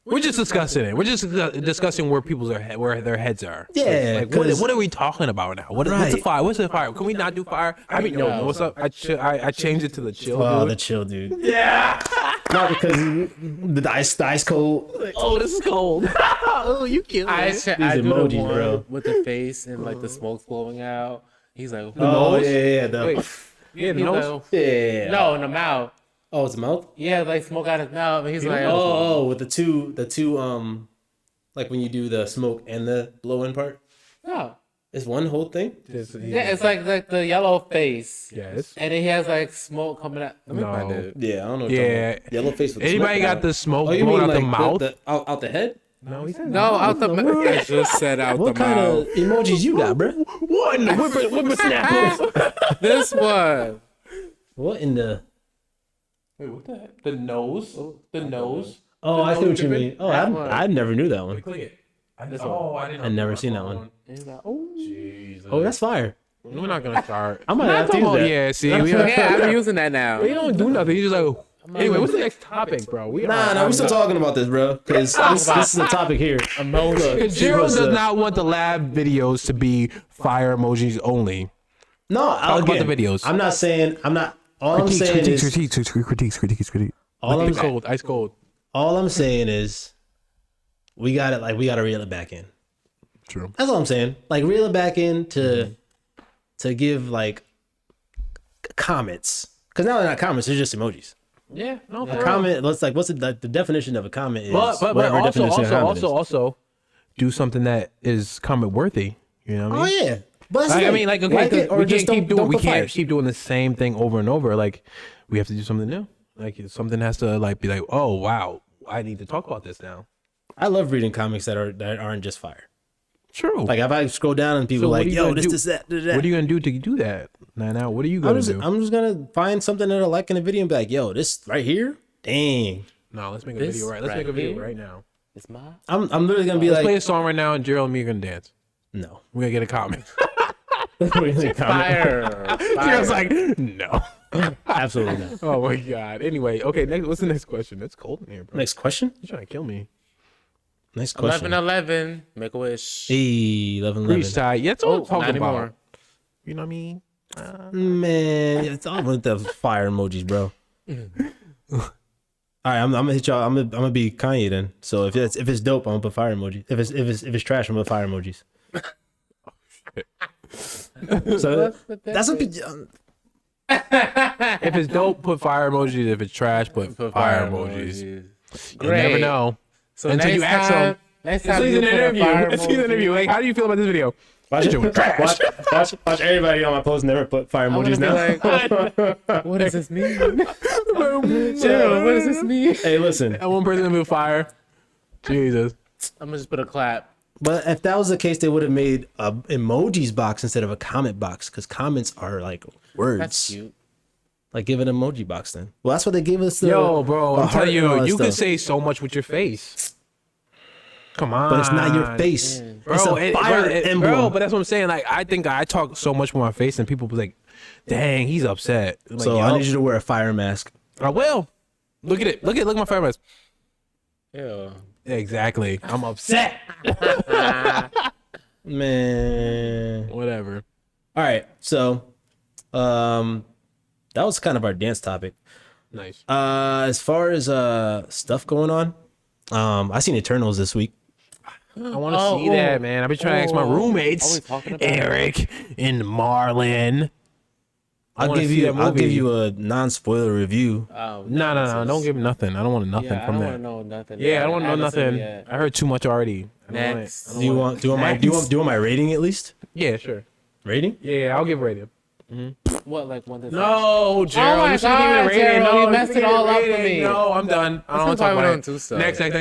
We're just discussing it. We're just discussing where where their heads are. Yeah, Like, 'cause- what are we talking about now? What's the Right. fire? What's the fire? Can we not do fire? I mean, no. What's up? I changed it to the chill. oh dude. the chill dude. Yeah. Not because the ice cold. Oh, this is cold. Oh, you killed I it. do emojis, the one bro. with the face and like the smoke's blowing out. He's like, Oh nose? yeah. Wait, yeah, He's nose. like, Yeah. no, in the mouth. Oh, it's a mouth. Yeah, like smoke out his mouth. And he's like, Oh, with the two like when you do the smoke and the blow in part. no. It's one whole thing. Yeah, it's like the yellow face. Yes. And then he has like smoke coming out. Let me No. find it. Yeah, I don't know. What Yeah. you're talking about. Yellow face with Anybody smoke got out. the smoke Oh, you blowing mean out like the mouth? out the head? No, he said No, out the mouth. I just said out What the kind mouth. of emojis you got, bro? One whippersnappers. This one. What in the? Wait, what the heck? The nose. The nose. Oh, I see what you dripping? mean. Oh, one. I never knew that one. Click it. I didn't I never seen that one. And he's like, oh. Jesus. Oh, that's fire. We're not gonna start. I might have to use that. Yeah, see, we don't, Yeah, I'm using that now. we don't do nothing. You just like. Anyway, what's the next topic, bro? We Nah, we still talking about this, bro. Because this is a topic here. Emoji. Gerald does not want the lab videos to be fire emojis only. No, Talk about the videos. I'm not saying. I'm not. All I'm saying is. critiques. All I'm Cold, ice cold. All I'm saying is, we got it. Like we got to reel it back in. True. That's all I'm saying. Like reel it back in to give like comments, because now they're not comments; they're just emojis. Yeah, no. A comment. Let's like, what's the definition of a comment is? But whatever definition of comment is. also do something that is comment worthy. You know what I mean? Oh yeah. But that's the I thing. mean, like, okay, Like it or we just can't keep doing. don't We put can't fires. keep doing the same thing over and over. Like, we have to do something new. Like, something has to like be like, oh wow, I need to talk about this now. I love reading comics that aren't just fire. True. Like if I scroll down and people So what like, are you yo, gonna this, do? that, that. What are you gonna do to do that? Now, what are you gonna do? I'm just gonna find something that I like in a video and be like, yo, this right here, dang. No, let's make a This video right. Let's right make a video here? right now. It's mine. I'm literally gonna be Let's play like, a song right now, and Gerald and me are gonna dance. no. We're gonna get a comment. Fire. Gerald's like, no. Absolutely not. Oh my god. Anyway, okay. Next, what's the next question? It's cold in here, bro. Next question. You're trying to kill me. Next question. 11-11. Make a wish. Hey, 11. Reach tight. Yeah, that's all I'm talking not about. anymore. You know what I mean? Man, it's all with the fire emojis, bro. All right, I'm gonna hit y'all. I'm gonna be Kanye then. So if it's dope, I'm gonna put fire emojis. If it's trash, I'm gonna put fire emojis. So that's what. If it's dope, put fire emojis. If it's trash, put fire emojis. You never know. So Until you ask them. Next It's time an you put a interview. fire It's an emoji, interview. Like, how do you feel about this video? Watch This shit was trash. Watch everybody on my post never put fire I'm gonna emojis be now. like, what does this mean? Gerald, what does this mean? Hey, listen. That one person will fire. Jesus. I'm gonna just put a clap. But if that was the case, they would have made a emojis box instead of a comment box, because comments are like words. That's cute. Like give an emoji box then. Well, that's what they gave us. Yo, bro, the I'm heart telling and all you, that you can stuff. say so much with your face. Come on. But it's not your face. Bro, It's a fire emblem. Bro, but that's what I'm saying. Like, I think I talk so much with my face, and people be like, dang, he's upset. I'm like, So yo, I need you to wear a fire mask. I will. Look at it. Look at my fire mask. Ew. Exactly. I'm upset. Man. Whatever. All right. So that was kind of our dance topic. Nice. As far as stuff going on, I seen Eternals this week. I want to see that, man. I've been trying to ask my roommates, Are we talking about Eric and Marlon. I'll give you a non-spoiler review. No. Don't give me nothing. I don't want nothing Yeah, I from don't that. want to know nothing. Yeah, I don't want to know haven't seen it nothing. yet. I heard too much already. I don't want it. Next. Do you want my rating at least? Yeah, sure. Rating? Yeah, I'll give a rating. What, like one to No, Gerald, my you shouldn't give it a God, rating. Gerald, No, you messed shouldn't it give all a up for rating. me. No, I'm done. I don't want to talk why we about don't it. do stuff. Next. This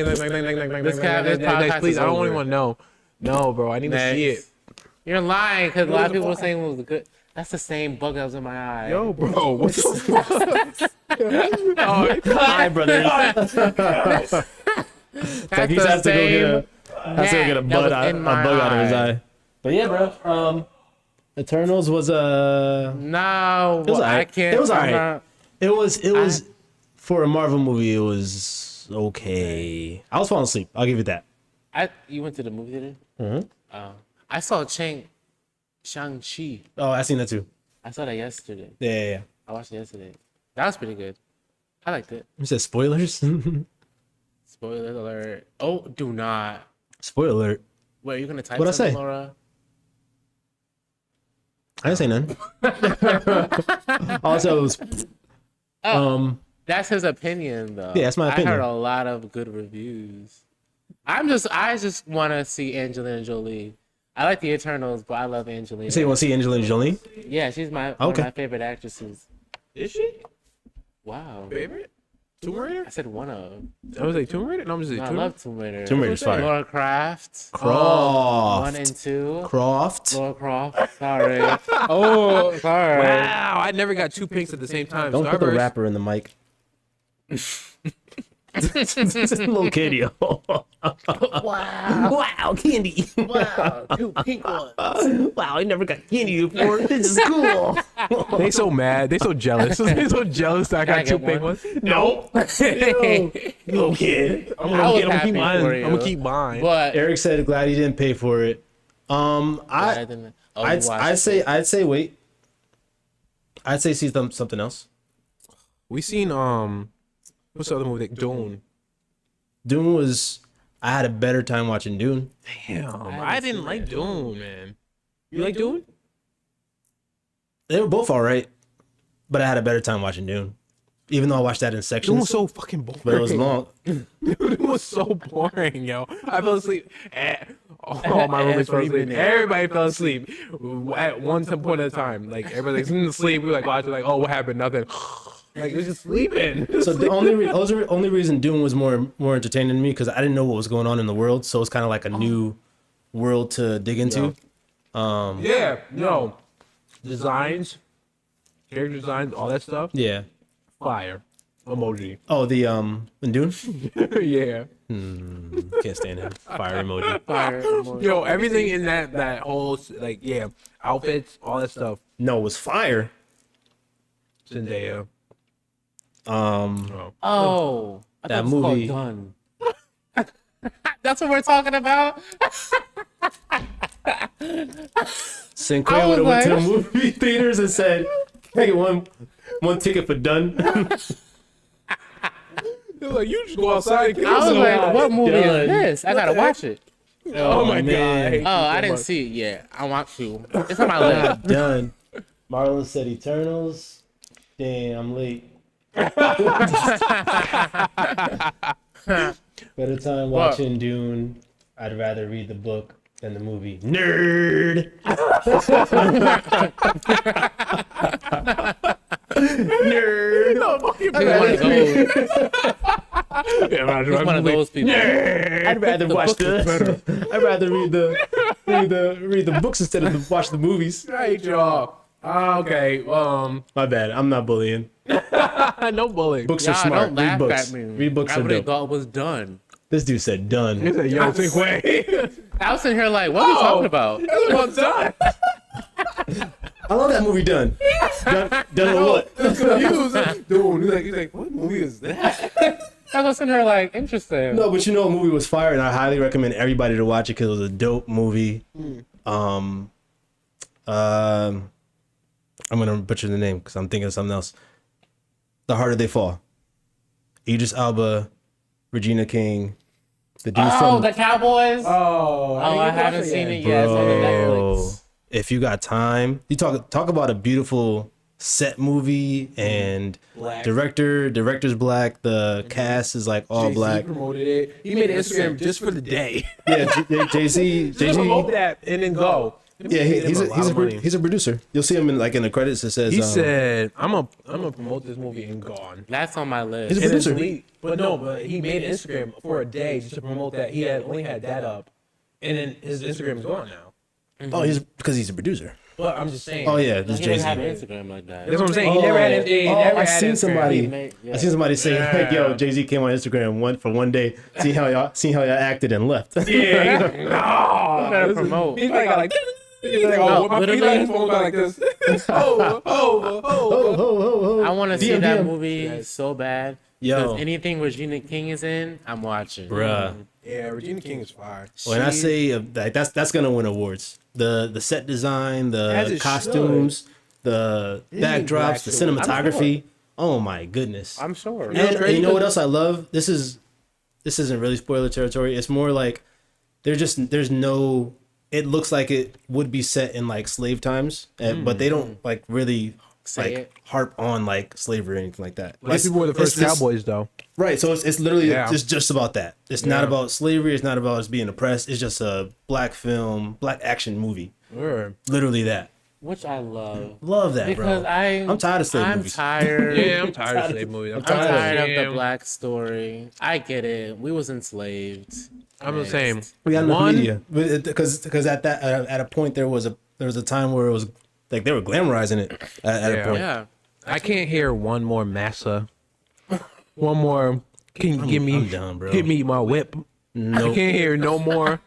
Next, please. is I don't over. even want to know. No, bro, I need to see it. You're lying because a lot of people were saying it was good. That's the same bug that was in my eye. Yo, bro, what the fuck? Hi, brother. That's Like he the has to go same get a gnat bug that was in my out of his eye. eye. But yeah, bro. Eternals was No, was I alright. can't. It was I'm alright. not- it was for a Marvel movie. It was okay. I was falling asleep. I'll give you that. You went to the movie theater? Mm-hmm. I saw Shang-Chi. Oh, I seen that too. I saw that yesterday. Yeah. I watched it yesterday. That was pretty good. I liked it. You said spoilers. Spoiler alert. Oh, do not. Spoiler alert. Wait, are you gonna type What'd I something, say? Laura? I didn't say nothing. Also, it was, That's his opinion, though. Yeah, that's my I heard opinion. a lot of good reviews. I just want to see Angelina Jolie. I like the Eternals, but I love Angelina. so you want to see Angelina Jolie? Yeah, she's one Okay. of my favorite actresses. Is she? Wow. Favorite? Tomb Raider? I said one of. I was like, Tomb Raider? No, I'm just No, like, I Tomb love Tomb Raider. Tomb Raider's fire. Laura Croft. Croft. 1 and 2. Croft. Laura Croft. Sorry. Oh, sorry. Wow, I never got two pinks at the same time. Don't put the Starburst. rapper in the mic. Little kid, yo. Wow, candy. Wow, 2 pink ones. Wow, I never got candy before. This is cool. They so mad. They so jealous. They so jealous that I Can I got two get pink one? ones. No. Little kid. I'm I gonna was keep happy mine. for I'm you. gonna keep mine. But Eric said glad he didn't pay for it. I didn't. Oh, you watched I'd say wait. I'd say see something else. We seen what's the other movie? Dune. Dune was. I had a better time watching Dune. Damn, I didn't like Dune, man. You like Dune? They were both all right, but I had a better time watching Dune. Even though I watched that in sections. Dune was so fucking boring. But it was long. It was so boring, yo. I fell asleep. All my roommates fell asleep. Everybody fell asleep at one point at a time. Like everybody's in sleep. We were like watching, like, oh, what happened? Nothing. Like it was just sleeping. So the only reason Dune was more entertaining to me because I didn't know what was going on in the world. So it's kind of like a new world to dig into. Yeah. No. Designs, character designs, all that stuff. Yeah. Fire. Emoji. Oh, the in Dune. Yeah. Can't stand him. Fire emoji. Fire emoji. Yo, everything in that whole like outfits, all that stuff. No, it was fire. Zendaya. Oh, I That thought it was movie- called Done. That's what we're talking about. Sinclair I would have was went to the like- movie theaters and said, "Can I get one ticket for Done?" They're like, you just go outside and kill I was someone. like, what movie Done. is this? I gotta watch it. Oh my man. god. Oh, I didn't see it yet. I want to. It's on my list. Done. Marlon said Eternals. Damn, I'm late. Better time watching Dune. I'd rather read the book than the movie. Nerd. Nerd. No, fucking He's one of those. Yeah, He's one of those people. I'd rather watch the. I'd rather read the books instead of watch the movies. Right, y'all. Okay. My bad. I'm not bullying. No bullying. Books are Y'all smart. don't laugh Read books. at me. Read books I are really dope. thought it was done. This dude said done. He said, yo, take away. I was sitting here like, what are we talking about? That's what I'm done. I love that movie. Done. Done or what? Confused. Dude, he's like, what movie is that? I was sitting here like, interesting. No, but you know, a movie was fire, and I highly recommend everybody to watch it because it was a dope movie. I'm gonna butcher the name because I'm thinking of something else. The Harder They Fall. Idris Elba, Regina King, the dude Oh, from the Cowboys? Oh, I haven't seen it yet. It's on the Netflix. If you got time, you talk about a beautiful set movie and Black. director's black. The cast is like all Jay-Z black. promoted it. He made an Instagram just for the day. Yeah, Jay-Z. Just promote that and then go. Yeah, he's a producer. You'll see him in the credits. It says He said, "I'm gonna promote this movie and gone." That's on my list. He's a And it's producer. sweet. But he made an Instagram for a day just to promote that. He only had that up, and then his Instagram is gone now. Oh, because he's a producer. But I'm just saying. Oh yeah, this He Jay didn't have Z. an Instagram like that. That's what I'm saying. He never had it. He never I had seen Instagram. somebody. Yeah. I seen somebody say, like, "Yo, Jay Z came on Instagram for one day, see how y'all acted and left." Yeah. You better promote. He's like, he's like, No, oh, my literally. his phone got like this. Oh. I want to see DM. that movie so bad. Yo. Because anything Regina King is in, I'm watching. Bruh. Yeah, Regina King is fire. When I say like that's gonna win awards. The set design, As the it costumes, the black backdrops, the too. I'm cinematography. Oh my goodness. I'm sure. And you know what else I love? This isn't really spoiler territory. It's more like there's no. It looks like it would be set in like slave times, but they don't like really Say like it. harp on like slavery or anything like that. These people were the first It's just- cowboys, though. right? So it's literally Yeah. just about that. It's not about slavery. It's not about us being oppressed. It's just a black film, black action movie. Word. Literally that. Which I love. Love that, Because bro. I'm tired of slave I'm movies. tired. Yeah, I'm tired of slave movies. I'm tired of the Damn. black story. I get it. We was enslaved. I'm the same. We got enough One- media because at a point there was a time where it was like they were glamorizing it at Yeah. a point. Yeah. I can't hear one more massa. One more. Can you give me? I'm done, bro. Give me my whip. Nope. I can't hear no more. Aunt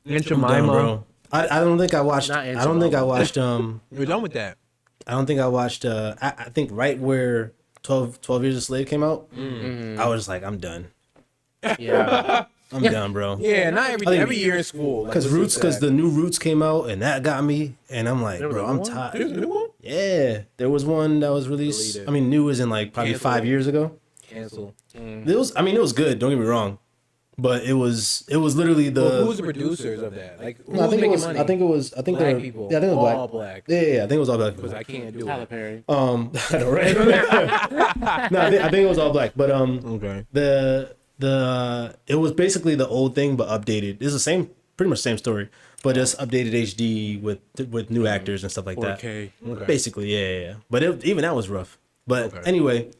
I'm Jemima. done, bro. I don't think I watched. Not I don't think I Jemima. watched. We're done with that. I don't think I watched. I think right where 12 Years a Slave came out, I was like, I'm done. Yeah. I'm down, bro. Yeah, not think- every year in school. Like, Because listen to because that. the new Roots came out and that got me, and I'm like, was bro, a I'm new one? There's tired. a new one? Yeah, there was one that was released. Deleted. I mean, new as in like probably Cancel. 5 years ago. Cancel. It was. I mean, it was good. Don't get me wrong, but it was literally the. Well, who's the producers of that? Like, who's No, I think it making was. money? I think it was. I think Black they were, people. Yeah, I think it was All black. black. Yeah, I think it was all black. Because I can't do Tyler it. Perry. I know, right? No, I think it was all black. But Okay. it was basically the old thing but updated. It's the same, pretty much same story, but just updated HD with new actors and stuff like that. 4K. Okay. Basically, yeah. But even that was rough. But Okay. anyway,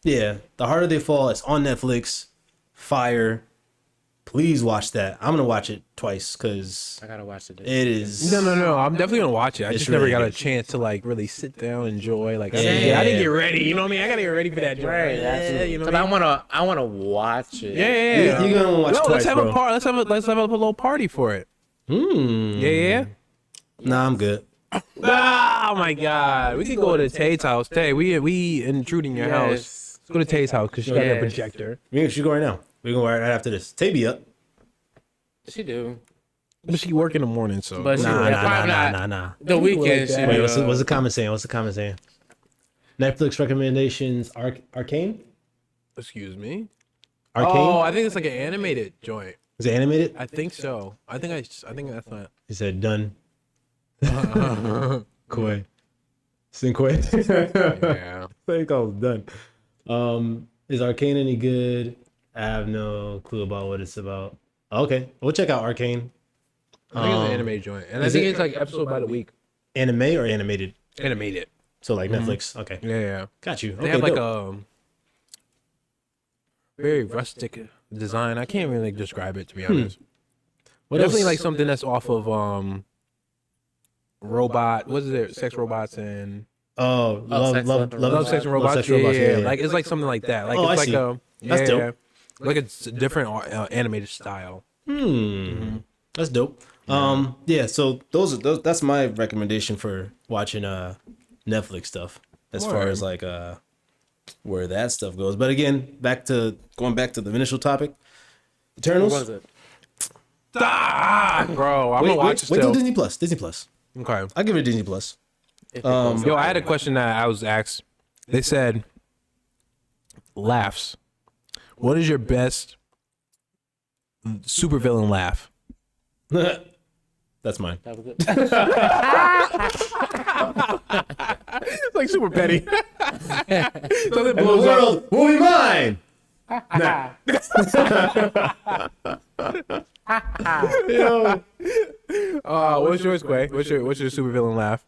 yeah, The Harder They Fall. It's on Netflix. Fire. Please watch that. I'm gonna watch it twice because I gotta watch it. it is. No. I'm definitely gonna watch it. I It's just never really got a good. chance to like really sit down, enjoy. Like, I Yeah. didn't get ready. You know what I mean? I gotta get ready for that. Joint. Right, Yeah, you know Cause what I mean? I wanna watch it. Yeah. You're gonna watch No, twice, let's have bro. a part. Let's have a little party for it. Yeah. Nah, I'm good. Oh my God, we could go to Tay's house. Tay, we intruding your house. Yes. Let's go to Tay's house because she got a Yes. projector. We should go right now. We can go right after this. Tay be up. She do. But she work in the morning, so But she- Nah, Yeah, probably not. nah. The weekend. that. She Wait, do. what's the comment saying? What's the comment saying? Netflix recommendations. Arcane. excuse me. Arcane. Oh, I think it's like an animated joint. Is it animated? I think so. I think that's not. He said done. Koi. Sinkoi. Yeah. I think I was done. Is Arcane any good? I have no clue about what it's about. Okay, we'll check out Arcane. I think it's an animated joint, and I is think it- it's like episode by the week. Anime or animated? Animated. So like Netflix. Okay, Yeah. got you. They Okay, have like dope. a very rustic design. I can't really like, describe it to be honest. What Definitely else? like something that's off of robot. What is it? Sex robots and Oh, love, Sex, love, Love, love, love, sex and robots. Sex Robots, yeah. yeah. Like it's like something like that. Like Oh, it's I like see. a That's dope. like it's a different animated style. That's dope. Yeah. So those that's my recommendation for watching Netflix stuff as far Word. as like where that stuff goes. But again, going back to the initial topic, What Eternals. was it? Bro, I'm gonna watch it wait till still. Disney Plus. Disney Plus. Okay. I'll give it a Disney Plus. If it goes Yo, up. I had a question that I was asked. They said, laughs. What is your best supervillain laugh? That's mine. That was it. It's like super petty. Something The blows up. world will be mine. Yo. What's yours, Quay? What's your supervillain laugh?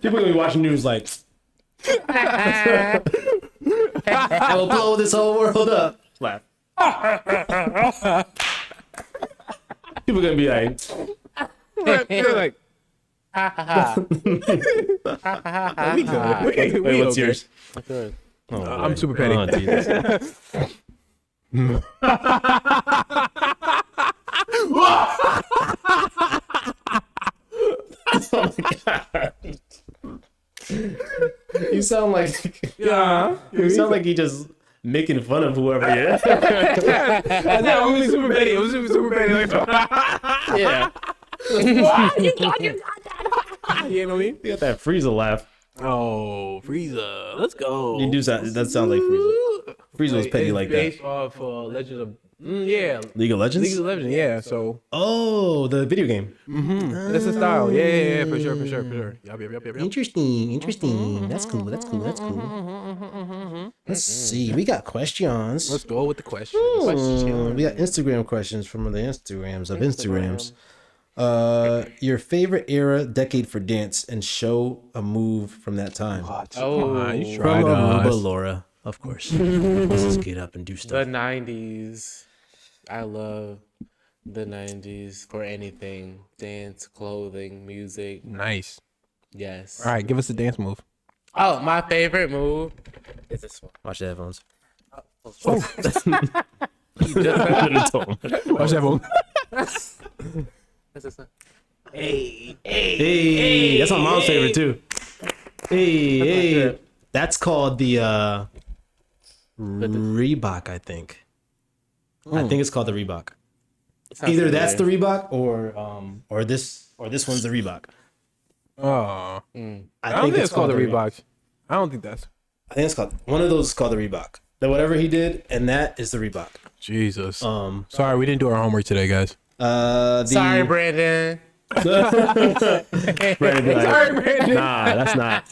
People gonna be watching news like, I will blow this whole world up. Laugh. People gonna be like, You're like, we good. wait, We what's okay. yours? That's yours. Oh, I'm boy. super petty. Oh, Jesus. Oh my God. You sound like Yeah. you sound like you just making fun of whoever you are. I know, I'm really super petty. It was super petty. Like, Yeah. you know what I mean? You got that Frieza laugh. Oh, Frieza. Let's go. You do sound that sounds like Frieza. Frieza was petty It's like that. based off Legends of... yeah. League of Legends? League of Legends, yeah. So, Oh, the video game. that's the style. Yeah, for sure. Yup. Interesting. That's cool. Let's see. We got questions. Let's go with the questions. We got Instagram questions from the Instagrams of Instagrams. Your favorite era, decade for dance, and show a move from that time. Oh, you From tried Aruba, us. Laura, of course. Let's just get up and do the stuff. 90s. I love the 90s for anything. Dance, clothing, music. Nice. Yes. All right, give us a dance move. Oh, my favorite move is this one. Watch the headphones. Watch that move. Is this one? Hey, that's my mom's favorite too. Hey. That's called the Reebok, I think. I think it's called the Reebok. Either that's the Reebok or this one's the Reebok. Oh, I don't think it's called the Reebok. I don't think that's. I think it's called one of those is called the Reebok. The whatever he did, and that is the Reebok. Jesus. Sorry, we didn't do our homework today, guys. Sorry, Brandon. Brandon be like, Sorry, Brandon. nah, that's not.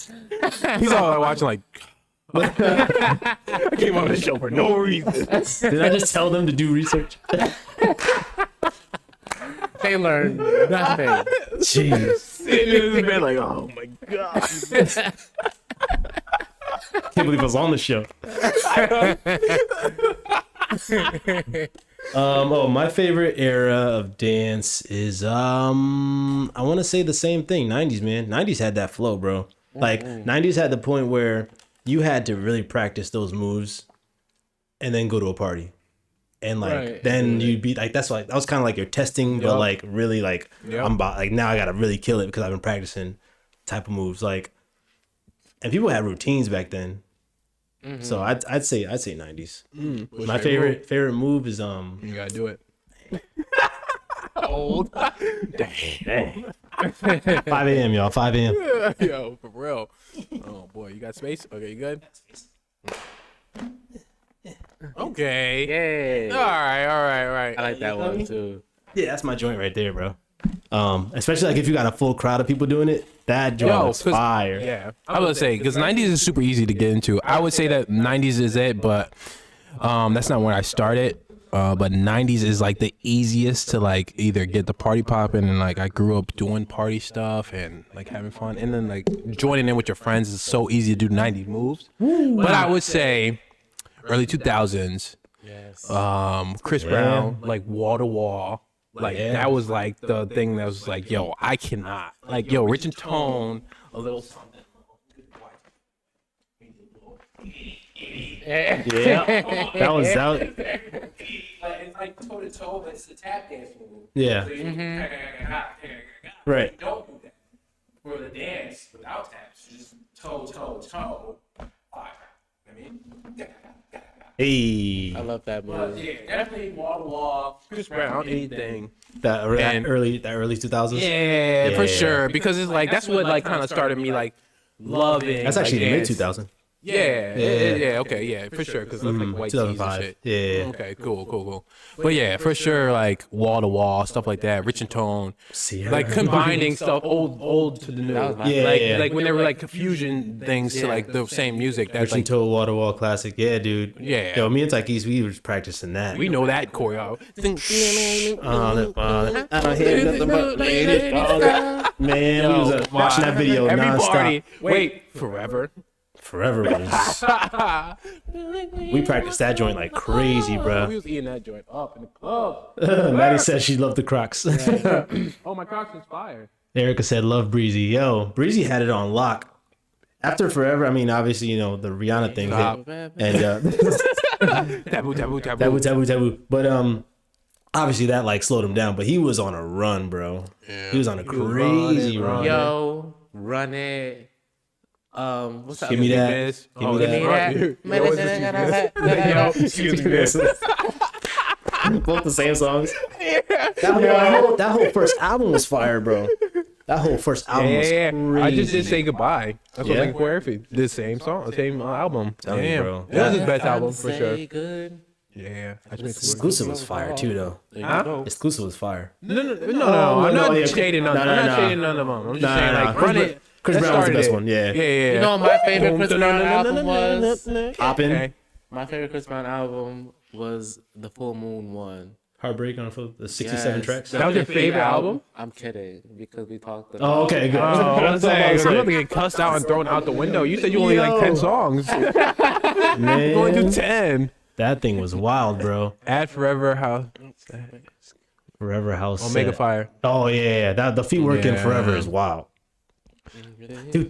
He's all like, watching like. I came on the show for no reason. Did I just tell them to do research? They learned nothing. Jeez. Sitting in his bed like, oh my god. Can't believe I was on the show. My favorite era of dance is I want to say the same thing. 90s, man. 90s had that flow, bro. Like 90s had the point where you had to really practice those moves and then go to a party. And like then you'd be like, that's like that was kind of like your testing, but like really like I'm about like now I gotta really kill it because I've been practicing type of moves. Like, and people had routines back then. So I'd say 90s. My favorite move is You gotta do it. Old. Dang. 5 a.m. y'all. 5 a.m. Yo, for real. Oh boy, you got space? Okay, you good? Okay. Yay. All right. I like that one too. Yeah, that's my joint right there, bro. Especially like if you got a full crowd of people doing it, that joint is fire. Yeah, I would say because 90s is super easy to get into. I would say that 90s is it, but that's not where I started. But 90s is like the easiest to like either get the party popping and like I grew up doing party stuff and like having fun and then like joining in with your friends is so easy to do 90s moves. But I would say early 2000s, Chris Brown, like wall to wall. Like that was like the thing that was like, yo, I cannot. Like, yo, Rich and Tone, a little something. Yeah, that was out. It's like toe to toe, but it's the tap dance move. Yeah. Right. You don't do that for the dance without taps. Just toe. Fire. I mean, Hey. I love that move. yeah, definitely wall to wall. Chris Brown, anything. That early 2000s. Yeah, for sure. Because it's like that's what like kind of started me like loving. That's actually like, mid dance. 2000. Yeah, okay, yeah, for sure, because like white tees and 2005. shit. Yeah. Okay, cool. But yeah, for sure, like wall to wall stuff like that, Rich and Tone, like combining stuff old to the new. Like when there were like fusion things to like the same music. That's Rich and like Toe Wall to Wall classic. Yeah, dude. Yeah. Yo, me and Takis, we were practicing that. we know that choreo. I don't hear nothing but ladies. Man, we was watching that video Every nonstop. party. Wait, forever. Forever was. We practiced that joint like crazy, We bro. was eating that joint up in the club. Maddie said she loved the Crocs. Oh, my Crocs inspired. Erica said love Breezy. Yo, Breezy had it on lock. After Forever, I mean, obviously, you know, the Rihanna thing hit. And taboo. But obviously that like slowed him down. But he was on a run, bro. Yeah, he was on a crazy run. Yo, run it. What's up? Give me that. Give me that. Excuse me. Both the same songs. That whole first album was fire, bro. That whole first album was crazy. I just did Say Goodbye. That's what Link Werfy. The same song, same album. Tell me, bro. It was his best album for sure. Good. Yeah. Exclusive was fire too, though. Huh? Exclusive was fire. No. I'm not yeah. shading none. No, I'm no, not no. shading none of them. I'm just saying like run it. Chris Brown was the started best it. one. Yeah. Yeah. You know what my favorite Chris Brown album was? Hoppin'. Okay. My favorite Chris Brown album was the Full Moon one. Heartbreak on the 67 Yes. tracks. That was your favorite album? I'm kidding because we talked about. Oh, okay, good. I'm saying, I'm about to get cussed out and thrown out the window. You said you only like 10 songs. Man, Going to 10. that thing was wild, bro. Add Forever House. Forever House. Omega set. Fire. Oh yeah. That the feet work in Yeah. Forever is wild. Do.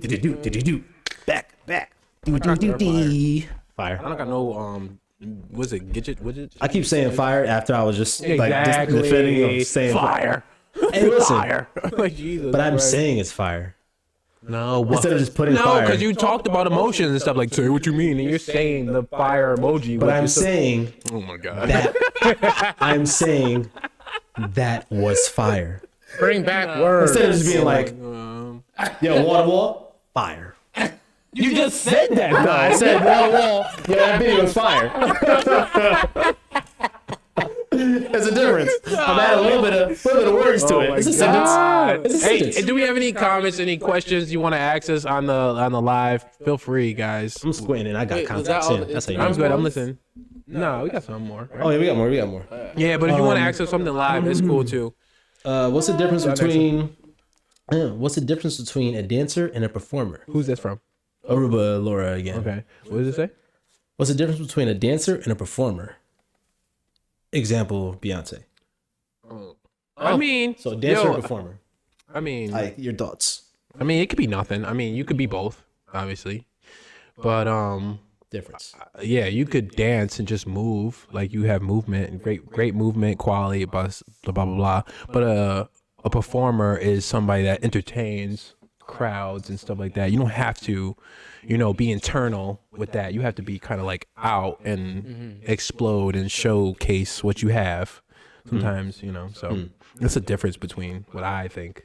Back. Do. Fire. I don't got no was it Widget? I keep saying fire after I was just like Exactly. defending of saying Fire. Hey, listen, Fire. Like Jesus. but I'm Christ. saying it's fire. No, Instead of just putting no, fire. because you talked about emotions and stuff like, say what you mean, and you're saying the fire emoji. But I'm saying oh my god, that I'm saying that was fire. Bring back words. Instead of just being like, yo, wall, fire. you just said that. No, I said wall. Yeah, that video was fire. There's a difference. I'm adding a little bit of words to it. It's a sentence. It's a sentence. Hey, do we have any comments, any questions you want to ask us on the live? Feel free, guys. I'm squinting. I got Wait, was that contacts all in. the That's how you I'm know. good. I'm listening. No, we got some more. Right? Oh yeah, we got more. We got more. Yeah, but if you want to ask us something live, it's cool too. What's the difference between? What's the difference between a dancer and a performer? Who's this from? Aruba Laura again. Okay. What does it say? What's the difference between a dancer and a performer? Example: Beyonce. I mean, So dancer yo, or performer? I mean, Like your thoughts. I mean, it could be nothing. I mean, you could be both, obviously. But Difference. yeah, you could dance and just move, like you have movement and great movement quality, blah blah blah blah. But a performer is somebody that entertains crowds and stuff like that. You don't have to, be internal with that. You have to be kind of like out and explode and showcase what you have. Sometimes, so that's the difference between what I think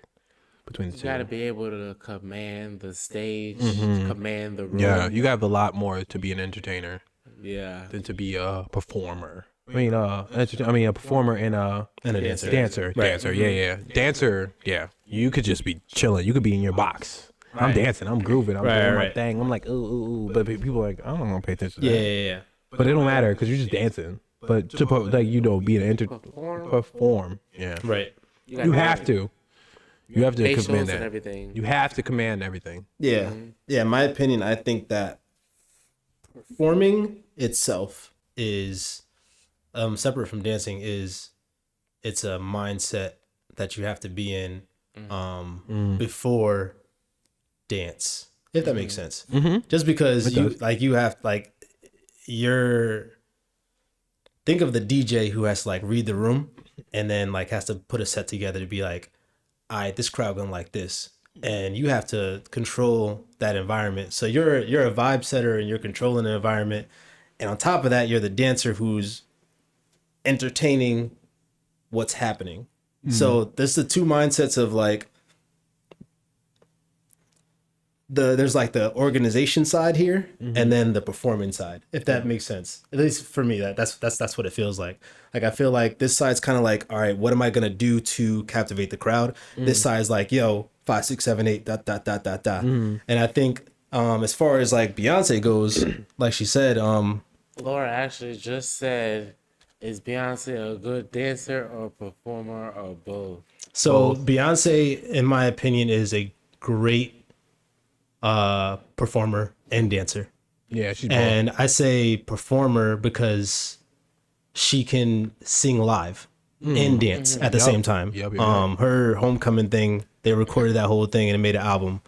between the You two. gotta be able to command the stage, command the room. Yeah, you got a lot more to be an entertainer Yeah. than to be a performer. I mean, a performer and a dancer. Dancer, yeah. Dancer, yeah. You could just be chilling. You could be in your box. I'm dancing. I'm grooving. I'm doing my thing. I'm like, ooh. But people are like, I don't want to pay attention to that. Yeah. But it don't matter because you're just dancing. But to be an perform. Yeah. Right. You have to. You have to Facials command and that. everything. You have to command everything. Yeah. Yeah. In my opinion, I think that performing itself is separate from dancing. It's a mindset that you have to be in before dance, if that makes sense. Just because you're think of the DJ who has to like read the room and then like has to put a set together to be like, all right, this crowd gonna like this, and you have to control that environment. So you're a vibe setter and you're controlling the environment, and on top of that, you're the dancer who's entertaining what's happening. So there's the two mindsets of like there's like the organization side here and then the performing side, if that makes sense. At least for me, that's what it feels like. Like I feel like this side's kind of like, all right, what am I gonna do to captivate the crowd? This side's like, yo, 5, 6, 7, 8, dot dot dot dot dot. And I think as far as like Beyonce goes, like she said, Laura actually just said, is Beyonce a good dancer or performer or both? so Beyonce, in my opinion, is a great performer and dancer. Yeah, she's both. And I say performer because she can sing live and dance at the same time. Yep. Her homecoming thing, they recorded that whole thing and it made an album,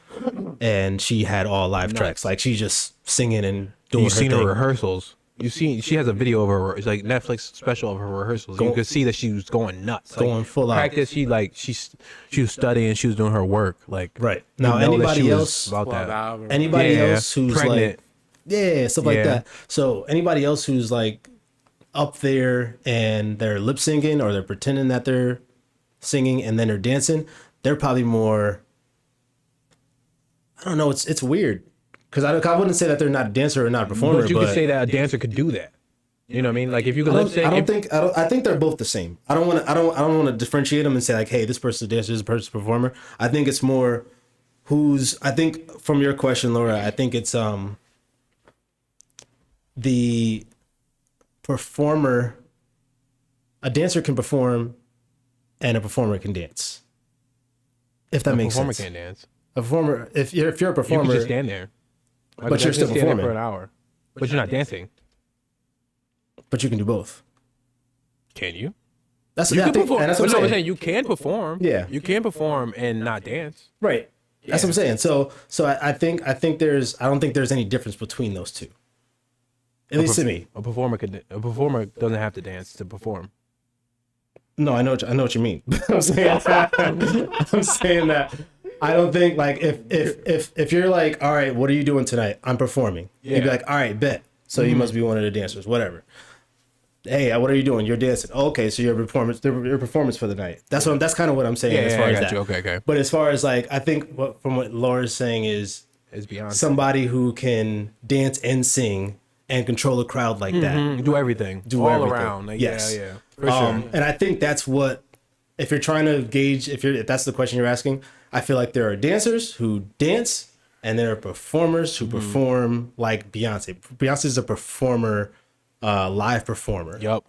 and she had all live tracks. Like she's just singing and doing You've her seen thing. her rehearsals. She has a video of her. It's like Netflix special of her rehearsals. You could see that she was going nuts, Going full out. practice. She was studying. She was doing her work. Like Right. you Now, know that she anybody was else, about 12 that. hours. anybody Yeah, else who's pregnant. like, stuff like Yeah. that. So anybody else who's like up there and they're lip syncing or they're pretending that they're singing and then they're dancing, they're probably more, I don't know, it's weird. Because I wouldn't say that they're not a dancer or not a performer, But you could say that a dancer could do that. You know what I mean? Like if you could lip sync. I think they're both the same. I don't want to differentiate them and say like, hey, this person's a dancer, this person's a performer. I think it's more I think from your question, Laura, I think it's the performer, a dancer can perform and a performer can dance. If that makes performer sense. can't dance. A performer, if you're a You performer, can just stand there. But you're still stand there performing. for an hour. But you're not dancing. but you can do both. Can you? That's You I can think, perform. and that's what I'm I'm saying. saying. You can perform. Yeah. You can perform and not dance. Right. That's what I'm saying. So I think I don't think there's any difference between those two. At least to me. A performer doesn't have to dance to perform. No, I know what you mean. I'm saying that I don't think like if you're like, all right, what are you doing tonight? I'm performing. You'd be like, all right, bet. So you must be one of the dancers, whatever. Hey, what are you doing? You're dancing. Oh, okay, so your performance for the night. That's kind of what I'm saying as far as that. you. Okay. But as far as like, I think from what Laura's saying is It's Beyonce. somebody who can dance and sing and control a crowd like that. Do everything. Do all everything. around. Like, Yes. Yeah. For sure. And I think that's what, if you're trying to gauge, if that's the question you're asking, I feel like there are dancers who dance and there are performers who perform like Beyonce. Beyonce's a performer, live performer. Yep.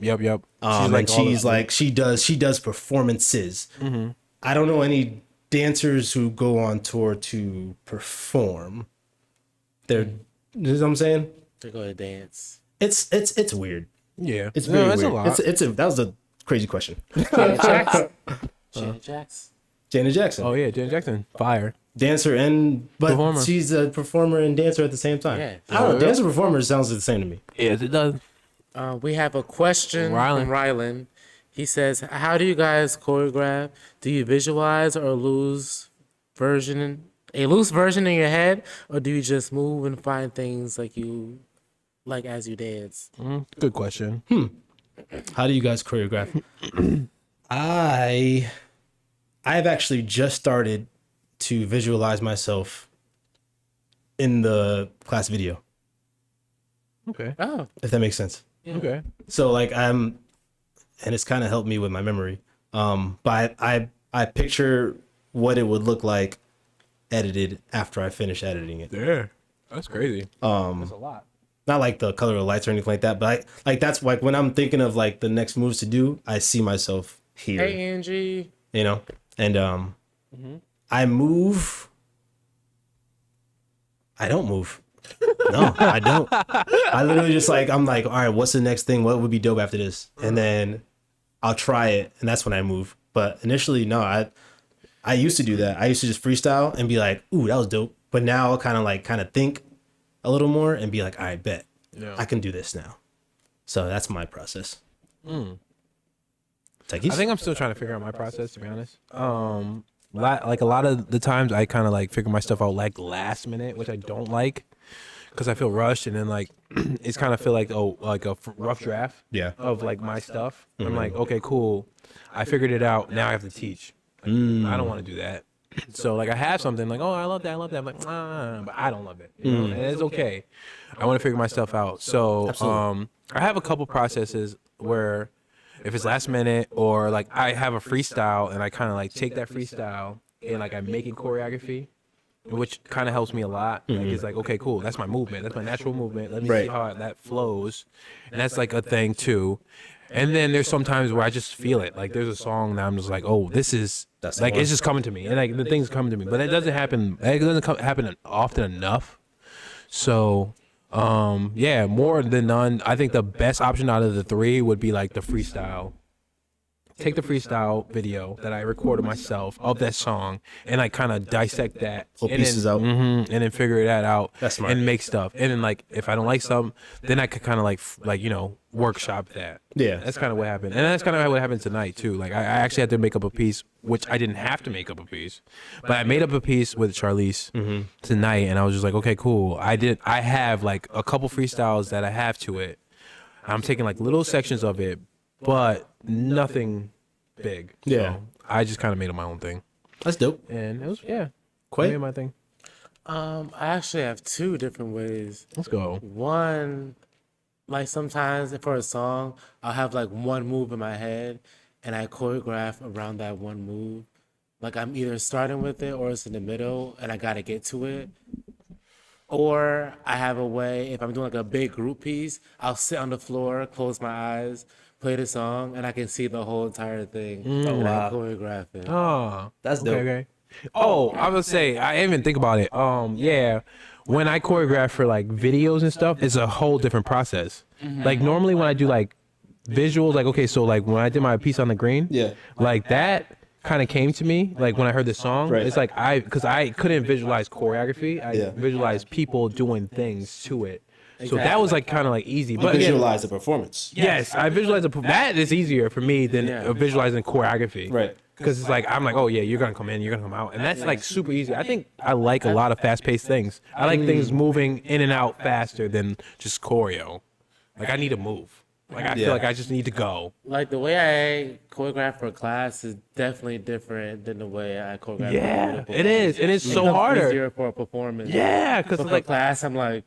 She does performances. I don't know any dancers who go on tour to perform. You know what I'm saying? To go to dance. It's weird. Yeah. It's very that's weird. a lot. That was a crazy question. Janet Jackson. Janet Jackson. Janet Jackson. Oh yeah, Janet Jackson. Fire. Dancer but Performer. she's a performer and dancer at the same time. Yeah. I don't know. Dancer performer sounds the same to me. Yes, it does. We have a question from Rylan. He says, how do you guys choreograph? Do you visualize or a loose version in your head? Or do you just move and find things like as you dance? Good question. How do you guys choreograph? I've actually just started to visualize myself in the class video, Okay. Oh, if that makes sense. Okay. So like and it's kind of helped me with my memory. But I picture what it would look like edited after I finish editing it. Yeah. That's crazy. That's a lot. Not like the color of lights or anything like that, but that's like when I'm thinking of like the next moves to do, I see myself here. hey, Angie. You know? And I move. I don't move. No, I don't. I literally just I'm like, all right, what's the next thing? What would be dope after this? And then I'll try it, and that's when I move. But initially, no, I used to do that. I used to just freestyle and be like, ooh, that was dope. But now I'll kind of think a little more and be like, all right, bet. Yeah. I can do this now. So that's my process. Techies? I think I'm still trying to figure out my process, to be honest. Like a lot of the times I kind of like figure my stuff out like last minute, which I don't like because I feel rushed, and then like it's kind of feel like a rough draft of like my stuff. I'm like, okay, cool, I figured it out. Now I have to teach. Like, I don't want to do that. So like I have something like, oh, I love that. I'm like, but I don't love it. You know? And it's okay. I want to figure my stuff out. So I have a couple processes where if it's last minute or like I have a freestyle and I kind of like take that freestyle and like I make it choreography, which kind of helps me a lot. Like it's like, okay, cool, that's my movement, that's my natural movement. Let me see how that flows, and that's like a thing too. And then there's some times where I just feel it. Like there's a song that I'm just like, oh, this is like it's just coming to me, and like the things come to me. But it doesn't happen. It doesn't happen often enough. So. Yeah, more than none. I think the best option out of the three would be like the freestyle. Take the freestyle video that I recorded myself of that song and like kind of dissect that. Pull pieces out. And then figure that out. That's smart. And make stuff. And then like if I don't like something, then I could kind of like workshop that. Yeah. That's kind of what happened. And that's kind of what happened tonight too. Like I actually had to make up a piece, which I didn't have to make up a piece, but I made up a piece with Charlize tonight, and I was just like, okay, cool. I have like a couple freestyles that I have to it. I'm taking like little sections of it, but nothing big. Yeah. So I just kind of made it my own thing. That's dope. And it was, I Quay? made my thing. I actually have two different ways. Let's go. One, like sometimes for a song, I'll have like one move in my head and I choreograph around that one move. Like I'm either starting with it or it's in the middle and I gotta get to it. Or I have a way, if I'm doing like a big group piece, I'll sit on the floor, close my eyes, play the song, and I can see the whole entire thing. And I choreograph it. Oh, That's dope. Okay. Oh, I would say I didn't even think about it. Yeah, when I choreograph for like videos and stuff, it's a whole different process. Like normally when I do like visuals, like okay, so like when I did my piece on the green, like that kind of came to me like when I heard the song. It's like because I couldn't visualize choreography, I visualized people doing things to it. So that was like kind of like easy. But Visualize the performance. yes, I visualize that is easier for me than visualizing choreography. Right. Because it's like, I'm like, oh yeah, you're gonna come in, you're gonna come out, and that's like super easy. I think I like a lot of fast-paced things. I like things moving in and out faster than just choreo. Like I need to move. Like I feel like I just need to go. Like the way I choreograph for class is definitely different than the way I choreograph. Yeah, for it is, and it's so becomes harder. Easier for a performance. Yeah, because But for like class, I'm like,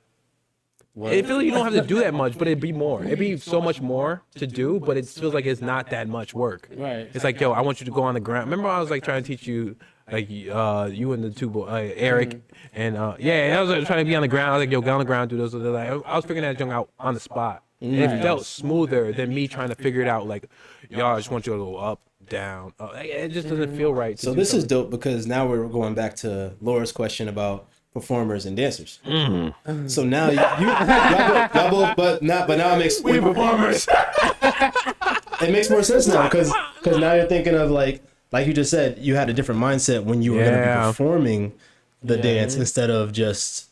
what? it feels like you don't have to do that much, but it'd be more. It'd be so much more to do, but it feels like it's not that much work. Right. It's like, yo, I want you to go on the ground. Remember, I was like trying to teach you, like, you and the two boys, Eric, and yeah, I was like, trying to be on the ground. I was like, yo, get on the ground, do this. Like, I was figuring that junk out on the spot. And it felt smoother than me trying to figure it out. Like, yo, I just want you to go up, down. It just doesn't feel right. So this is dope because now we're going back to Laura's question about performers and dancers. So now y'all both, but now it makes performers. it makes more sense now because now you're thinking of like you just said, you had a different mindset when you were going to be performing the dance instead of just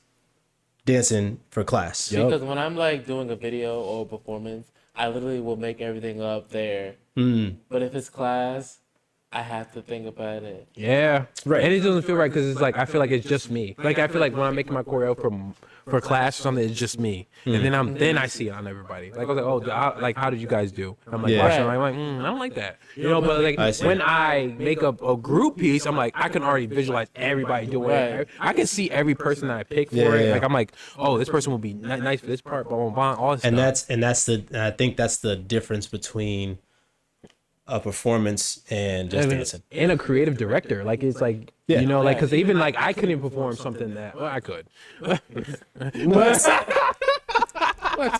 dancing for class. Because when I'm like doing a video or a performance, I literally will make everything up there. But if it's class, I have to think about it. Yeah, right. And it doesn't feel right because it's like I feel like it's just me. Like I feel like when I'm making my choreo for class or something, it's just me. And then I see it on everybody. Like I was like, oh, like how did you guys do? I'm like watching, I'm like, I don't like that. You know, but like when I make up a group piece, I'm like I can already visualize everybody doing it. I can see every person that I pick for it. Like I'm like, oh, this person will be nice for this part, blah blah blah, all this stuff. And I think that's the difference between a performance and just dancing. And a creative director, like it's like you know, like because even like I couldn't perform something that I could. Let's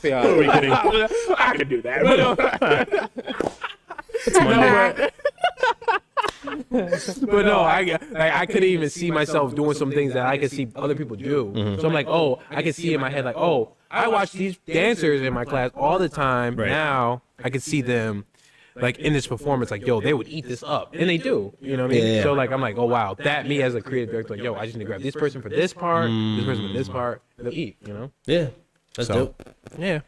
be honest. I could do that. But no, I couldn't even see myself doing some things that I could see other people do. So I'm like, oh, I can see in my head like, oh, I watch these dancers in my class all the time. Right. Now I can see them. Like in this performance, like, yo, they would eat this up. And they do. You know what I mean? So like I'm like, oh wow, that me as a creative director, like, yo, I just need to grab this person for this part, this person for this part, and they'll eat, you know? Yeah. That's dope. Yeah.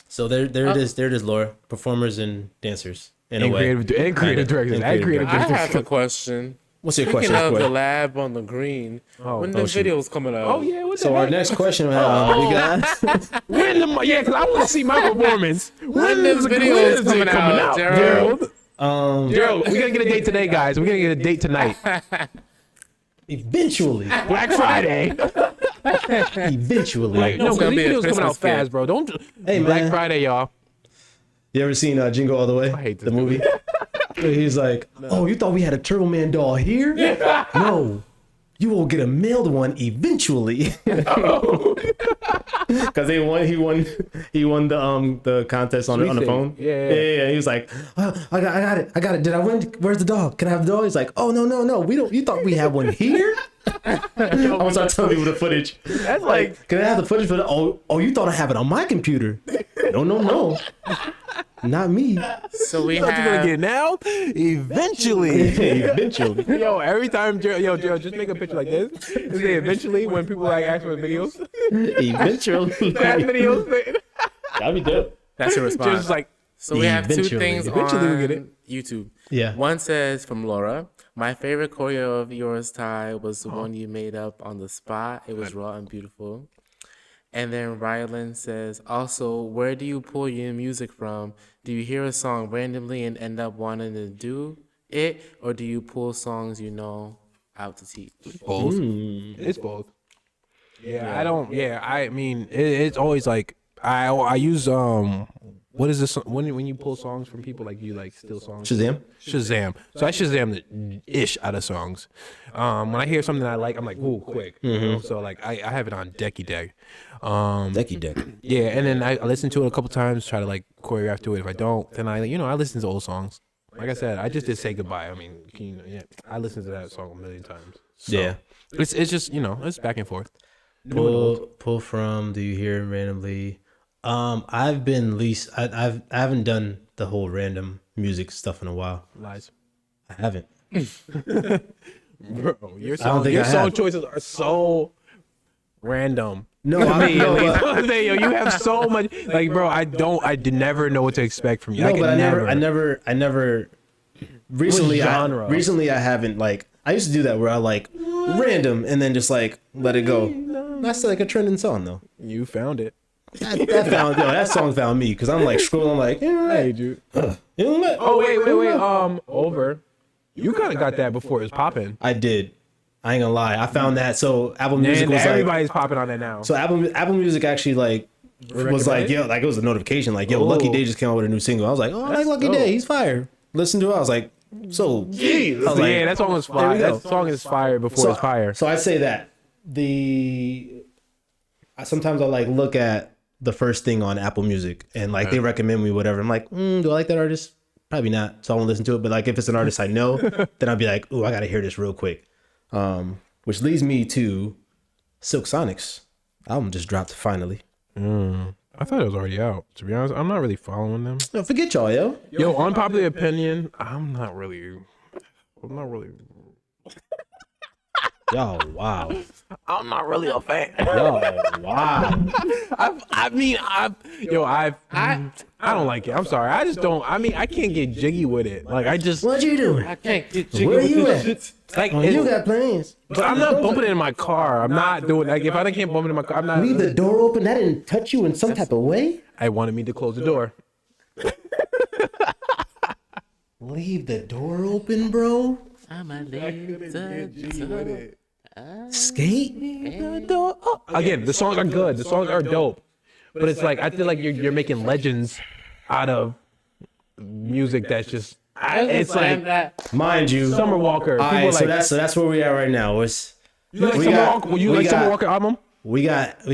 So there it is, Laura. Performers and dancers. In a way. Creative directors. I have a question. What's your Speaking question? of the lab on the green, when the video's coming out? Oh yeah, So our next question, we got because I want to see my performance. When this video is coming out, Gerald? Gerald, we gotta get a date today, guys. We're gonna get a date tonight. eventually. Black Friday. Eventually. Like, no, because these videos coming out fast, bro. Don't. Hey, man. Black Friday, y'all. You ever seen Jingle All the Way? I hate this the movie. He's like, oh, you thought we had a Turtle Man doll here? No, you will get a mailed one eventually. Because he won the contest on the phone. Yeah. He was like, oh, I got it. Did I win? Where's the dog? Can I have the dog? He's like, oh no, we don't. You thought we had one here? I'm gonna start telling people the footage. That's like, can I have the footage for the? Oh, you thought I have it on my computer? No. Not me. So we you have. You're gonna get now? Eventually. Yo, every time, Joe, just make a picture like this. Say eventually when people like ask for videos. Eventually. That videos. That'd be dope. That's your response. Just like. So we have two things Eventually on we'll get it. YouTube. Yeah. One says from Laura, my favorite choreo of yours, Ty, was the one you made up on the spot. It was raw and beautiful. And then Rylan says, also, where do you pull your music from? Do you hear a song randomly and end up wanting to do it? Or do you pull songs you know out to teach? Both. It's both. Yeah, I don't. Yeah, I mean, it's always like I use what is this when you pull songs from people, like you like steal songs? Shazam. So I Shazam the ish out of songs. When I hear something that I like, I'm like, ooh, quick. You know? So like I have it on Decky Deck. Decky Deck. Yeah, and then I listen to it a couple times, try to like choreograph to it. If I don't, then I listen to old songs. Like I said, I just did Say Goodbye. I mean, I listened to that song a million times. So Yeah. It's just, it's back and forth. Pull from. Do you hear randomly? I've been least. I haven't done the whole random music stuff in a while. Lies. I haven't. Bro, your don't think I song have. choices are so random. No, You have so much. Like, bro, I did never know what to expect from you. No, I could but never. I never recently, genre? recently I haven't like. I used to do that where I like random and then just like let it go. That's like a trending song though. You found it. That song found me because I'm like scrolling like, Hey, dude. Oh wait. Over. You kind of got that before it was popping. I did. I ain't gonna lie. I found that. So Apple Music And was everybody's like, popping on it now. so Apple Music actually like was like, yo, like it was a notification like, yo, Lucky Day just came out with a new single. I was like, oh, I like Lucky Day. He's fire. Listen to it. I was like, so Jeez. I was like, Yeah, that song was fire. That song is fire before it's fire. So I say that sometimes I like look at the first thing on Apple Music and like they recommend me whatever. I'm like, do I like that artist? Probably not. So I won't listen to it. But like if it's an artist I know, then I'll be like, oh, I gotta hear this real quick. Which leads me to Silk Sonic's album just dropped finally. I thought it was already out. To be honest, I'm not really following them. No, forget y'all, yo. Yo, unpopular opinion. I'm not really. Y'all, wow. I'm not really a fan. Y'all, wow. I don't like it. I'm sorry. I just don't. I mean, I can't get jiggy with it. Like I just. What you doing? I can't get jiggy Where with you this at? shit. Like You got plans. but I'm not bumping it in my car. I'm not doing like if I can't bump it in my car. I'm not. Leave the door open. That didn't touch you in some type of way. I wanted me to close the door. Leave the door open, bro. I'm a laser. Skate. Again, the songs are good. The songs are dope. But it's like I feel like you're making legends out of music that's just. It's like that. Mind you. Summer Walker. All People right, like, so that's where we are right now. It's you like we Summer got- Walker? You we like Summer got- Walker album? we got Here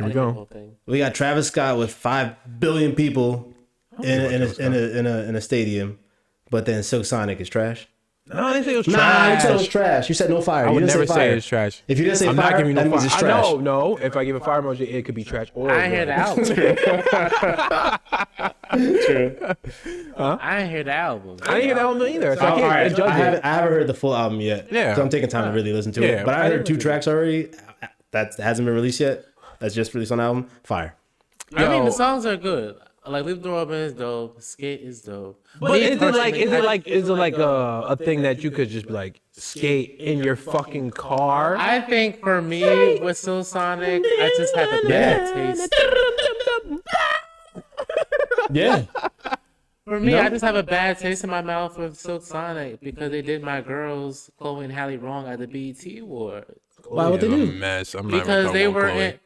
we go. we got Travis Scott with 5 billion people in a stadium, but then Silk Sonic is trash. No, I didn't say it was Nah, trash. you said it was trash. You said no fire. I You would didn't never say say fire. it's trash. If you didn't say I'm fire, not giving you that no means fire. it's trash. No. If I give a fire emoji, it could be trash or I ain't hear good. the album. True. I ain't hear the album. I didn't hear that one either, so I All can't right, judge it. I haven't heard the full album yet. Yeah. So I'm taking time to really listen to Yeah, it. But I I heard 2 didn't tracks already. That hasn't been released yet. That's just released on the album. Fire. I mean, Yo. the songs are good. Like Leave the Door Open is dope. Skate is dope. But Me is it personally, like a thing that you could just be like skate in your fucking car? I think for me with Soul Sonic, I just have a bad taste. Yeah. For me, I just have a bad taste in my mouth with Silk Sonic because they did my girls, Chloe and Halle, wrong at the BET Awards. Why would they do? Mess. I'm not Because they were in.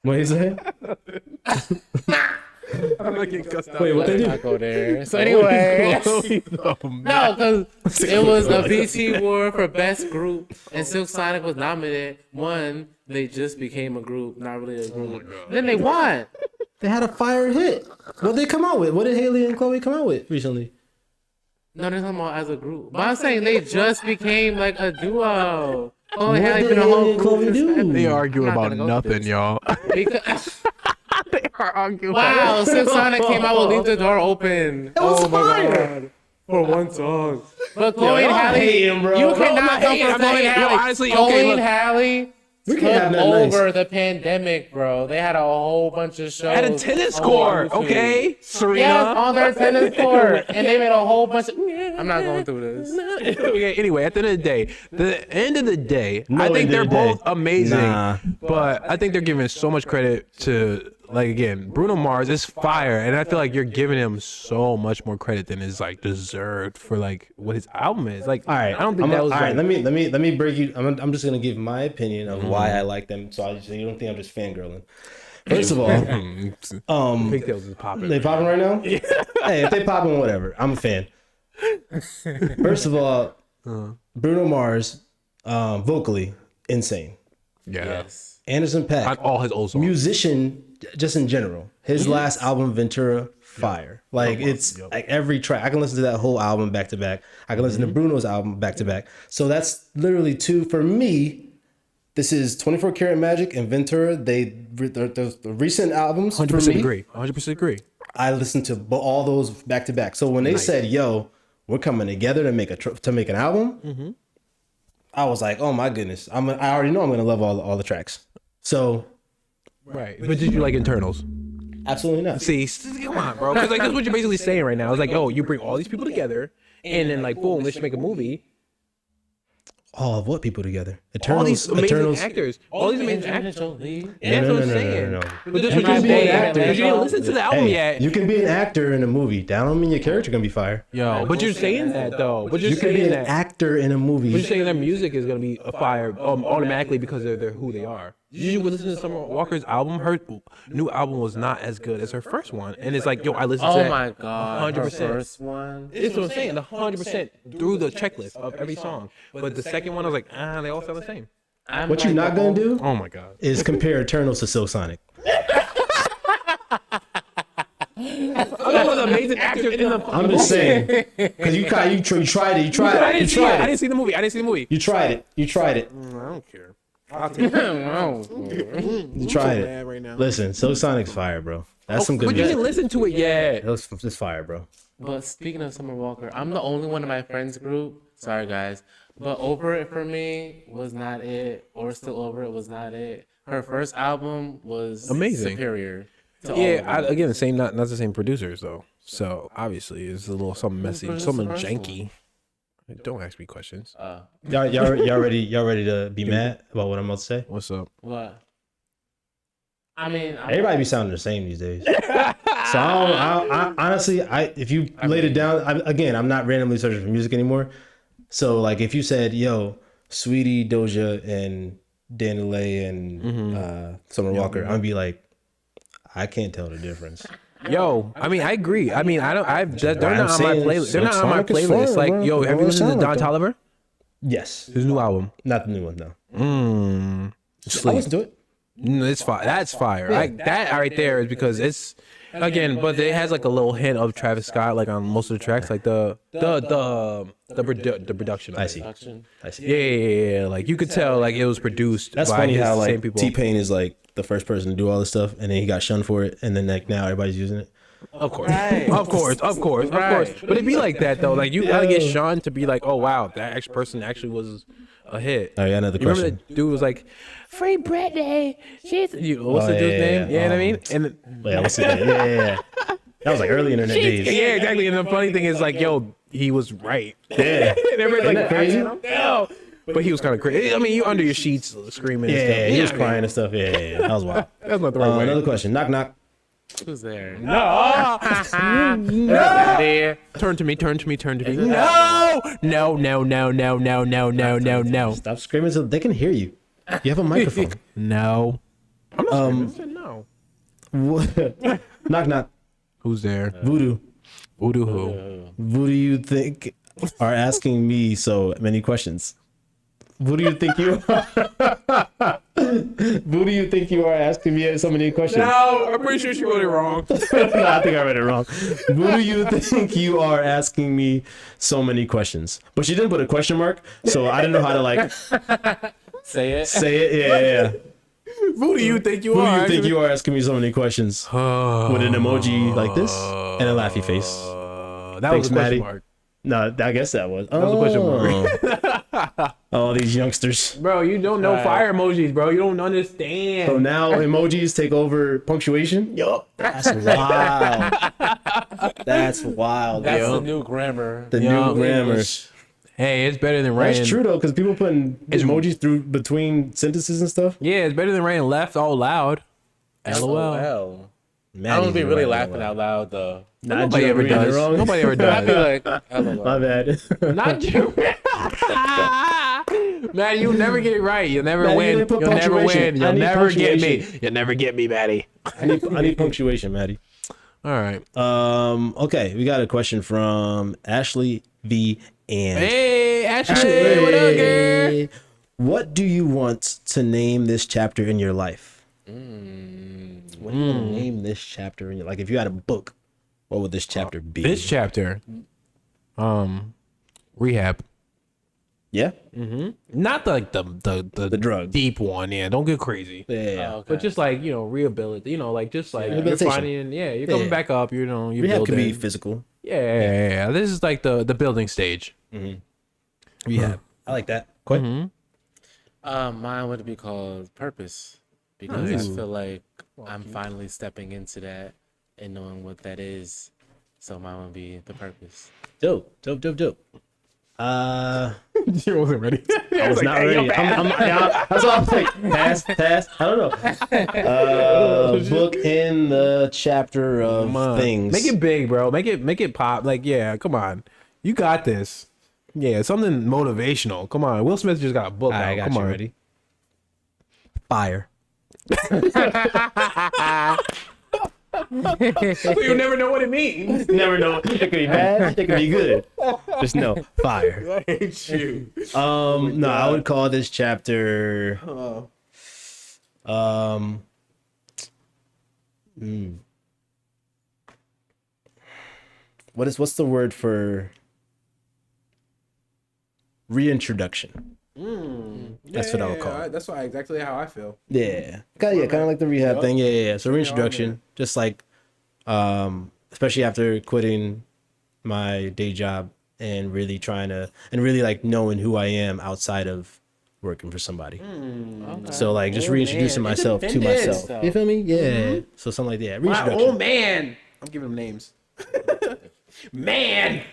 What you say? I'm not getting cussed out. Wait, what they Let's do? not go there. So anyway, no, because it was a BET Award for Best Group, and Silk Sonic was nominated. One, they just became a group, not really a group. Then they won. They had a fire hit. What did they come out with? What did Haley and Chloe come out with recently? No, they're talking about as a group. But I'm saying they just became like a duo. Oh, What Halle did been a Haley whole and Chloe group. do? They I'm argue not about gonna go nothing, through this. y'all. Because, They are arguing. wow, Silk Sonic came out with Leave the Door Open. was Oh my fire. god. For one song. But Chloe and y'all Halle, hating, bro. you No, cannot I'm not come hating, for I'm not Chloe and hating. Yo, Halle. honestly, Chloe okay, and look. Halle We took can't have nothing nice. over the pandemic, bro. They had a whole bunch of shows. At a tennis on court, YouTube. okay, Serena. Yes, on their tennis court. And they made a whole bunch of... I'm not going through this. Okay, anyway, at the end of the day, No I think end they're of the day. both amazing. Nah. But I think they're giving so much credit to, like, again, Bruno Mars is fire, and I feel like you're giving him so much more credit than is like deserved for like what his album is. Like, All right. I don't think that was all right. like, Let me break you. I'm just gonna give my opinion of why I like them. So you don't think I'm just fangirling. First of all, Pigtails is popping. they popping right now. Hey, if they popping, whatever. I'm a fan. First of all, Bruno Mars, vocally insane. Yeah, Yes. Anderson on Paak, all his old songs. musician, just in general. His last album, Ventura, fire. Like it's like every track. I can listen to that whole album back to back. I can listen to Bruno's album back to back. So that's literally 2 for me. This is 24 Karat Magic and Ventura. They're the recent albums for 100% me. agree. 100% agree. I listened to all those back to back. So when they said, "Yo, we're coming together to make an album," I was like, "Oh my goodness! I already know I'm gonna love all the tracks." So Right. But did you like Internals? Absolutely not. See, come on, bro. Because like that's what you're basically saying right now. It's like, oh, you bring all these people together, and then like, boom, let's make a movie. All of what people together? All these amazing Eternals. actors. All these amazing actors. Jolie. Yeah, that's what I'm saying. no. But this You what can you're be an saying. actor. Because you didn't listen to the album Hey, yet. you can be an actor in a movie. That don't mean your character gonna be fire. Yo, but you're saying that though. But you're You can be saying an that. actor in a movie. But you're saying their music is gonna be a fire automatically because they're who they are. You would listen to Summer Walker's album. Her new album was not as good as her first one, and it's like, yo, I listened to Oh that. my god. 100%. Her first one. It's what I'm saying. The 100% through the checklist of every song. But the second one, I was like, they all sound the same. What you're not gonna do Oh my god. is compare Eternals to Silk Sonic. That was amazing actors in the. I'm just saying, because you tried it. I didn't see the movie. You tried it. I don't care. You tried it. Right now. Listen, Silk Sonic's fire, bro. That's some good But you music. didn't listen to it yet. It's fire, bro. But speaking of Summer Walker, I'm the only one in my friends group. Sorry, guys. But Over It for me was not it. Or Still Over It was not it. Her first album was Amazing. superior. To all Yeah, of them. again, same not the same producers though. So obviously it's a little something messy, produced something the first janky. Don't ask me questions. Y'all ready to be mad about what I'm about to say? What's up? What? I mean, Everybody be sounding the same these days. So I honestly, if you laid it down, I'm not randomly searching for music anymore. So like, if you said, "Yo, Sweetie, Doja, and Dandelion and Summer Walker," I'd be like, I can't tell the difference. Yo, I mean, I agree. I mean, they're not I'm on my saying playlist. They're not on my Sonic is playlist. fire, Like, bro. yo, have you listened to Don Toliver? Yes, His new album. not the new one though. I I listened to it. It's fire. That's fire. That right there is because it's again, but it has like a little hint of Travis Scott, like on most of the tracks, like the production. Of I it. see. Production. Yeah. Like you could tell, like it was produced. That's by funny his how same like people. T-Pain is like the first person to do all this stuff, and then he got shunned for it, and then like now everybody's using it. Of course. Right. Of course. Right. But it'd be like that though. Like you gotta get Sean to be like, oh wow, that person actually was a hit. Oh yeah, another You remember question. that dude was like, "Free Britney." What's the dude's name? yeah. You know what I mean? And Yeah, what's his name? Yeah. That was like early internet days. yeah, exactly. And the funny thing is, like, yo, he was right. Yeah. And everybody's like, that crazy? No. But he was kind of crazy. I mean, you under your sheets screaming. and Yeah, stuff. he was I mean, crying and stuff. Yeah. That was wild. That's not the right way. Another question. Knock knock. Who's there? No. Turn to me. No. Stop screaming so they can hear you. You have a microphone. No. I'm not screaming. I said no. What? Knock knock. Who's there? Voodoo. Voodoo who? Who do you think are asking me so many questions? Who do you think you are? Who do you think you are asking me so many questions? No, I'm pretty sure she wrote it wrong. No, I think I read it wrong. Who do you think you are asking me so many questions? But she didn't put a question mark, so I didn't know how to like Say it. say it. Yeah. Who do you think you Who do are? you think you are asking me so many questions? With an emoji like this and a laughy face. That Thanks, was a question Maddie. mark. No, I guess that was. That was a question mark. Oh, these youngsters. Bro, you don't know fire emojis, bro. You don't So understand. now emojis take over punctuation? Yup. That's wild. That's wild. That's yo. the new grammar. The Yo. new grammar. Hey, it's better than writing. That's true though, because people putting emojis through between sentences and stuff. Yeah, it's better than writing left all loud. LOL. LOL. I don't be really laughing out loud though. Nobody ever does. Nobody ever I'd be does. like, LOL. My bad. Not you. Man, you never get it right. You'll never Maddie, win. they put You'll never punctuation. win. I You'll need never get me. punctuation. You'll never get me, Maddie. I need punctuation, Maddie. All right. Okay, we got a question from Ashley V. And Hey, Ashley. What up, girl? what do you want to name this chapter in your life? What do you want to name this chapter in your life? If you had a book, what would this chapter be? This chapter, rehab. Yeah. Not the drug. deep one. Yeah, don't get crazy. Yeah. Okay. But just like rehabilitate. Like just like you're Rehabilitation. finding. Yeah, you're coming Yeah. back up. You're Rehab building. could be physical. Yeah. This is like the building stage. Rehab. I like that. Quite. Mine would be called Purpose because I feel like I'm finally stepping into that and knowing what that is. So mine will be the purpose. Dope. You wasn't ready. I was not ready. That's all I'm saying. Pass. I don't know. Book in the chapter of things. Make it big, bro. Make it pop. Like, yeah, come on. You got this. Yeah, something motivational. Come on. Will Smith just got a book out. I got Come you on. ready. Fire. So you'll never know what it means. Never know. It could be bad. It could be good. Just know fire. I hate you. No, I would call this chapter. What's the word for reintroduction? That's what I would call it. That's exactly how I feel. Yeah, kind of like the rehab thing. Yeah. So reintroduction, just like, especially after quitting my day job and really like knowing who I am outside of working for somebody. Okay. So like just reintroducing myself to myself. You feel me? Yeah. So something like that. My Reintroduction. old man. I'm giving him names. Man.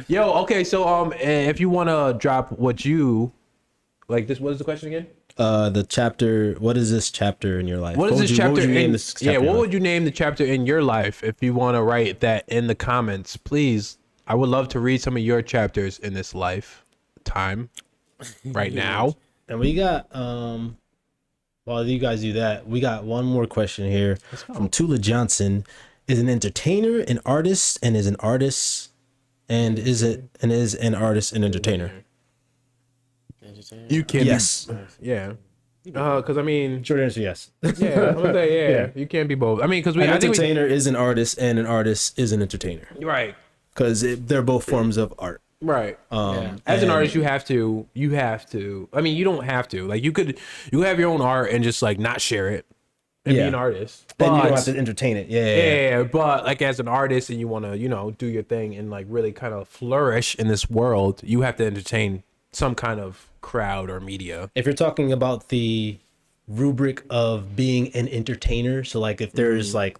Yo, okay, so if you want to drop what you like, this, what is the question again? The chapter. What is this chapter in your life? What is this chapter? What would you name in, this chapter yeah, in your what life? would you name the chapter in your life? If you want to write that in the comments, please. I would love to read some of your chapters in this life time right now. And we got while you guys do that, we got one more question here from Tula Johnson. Is an entertainer an artist, and is an artist is an artist an entertainer? You can. Yes. Yeah. Because I mean, Short answer, yes. yeah, I'm gonna say yeah. You can't be both. I mean, because An I think entertainer is an artist, and an artist is an entertainer, right. because they're both forms of art. Right. Yeah. As an and- artist, you have to. I mean, you don't have to. Like, you have your own art and just like not share it and be Yeah. an artist. And you don't But- have to entertain it. yeah, but like as an artist and you want to, do your thing and like really kind of flourish in this world, you have to entertain some kind of crowd or media. If you're talking about the rubric of being an entertainer, so like if there's like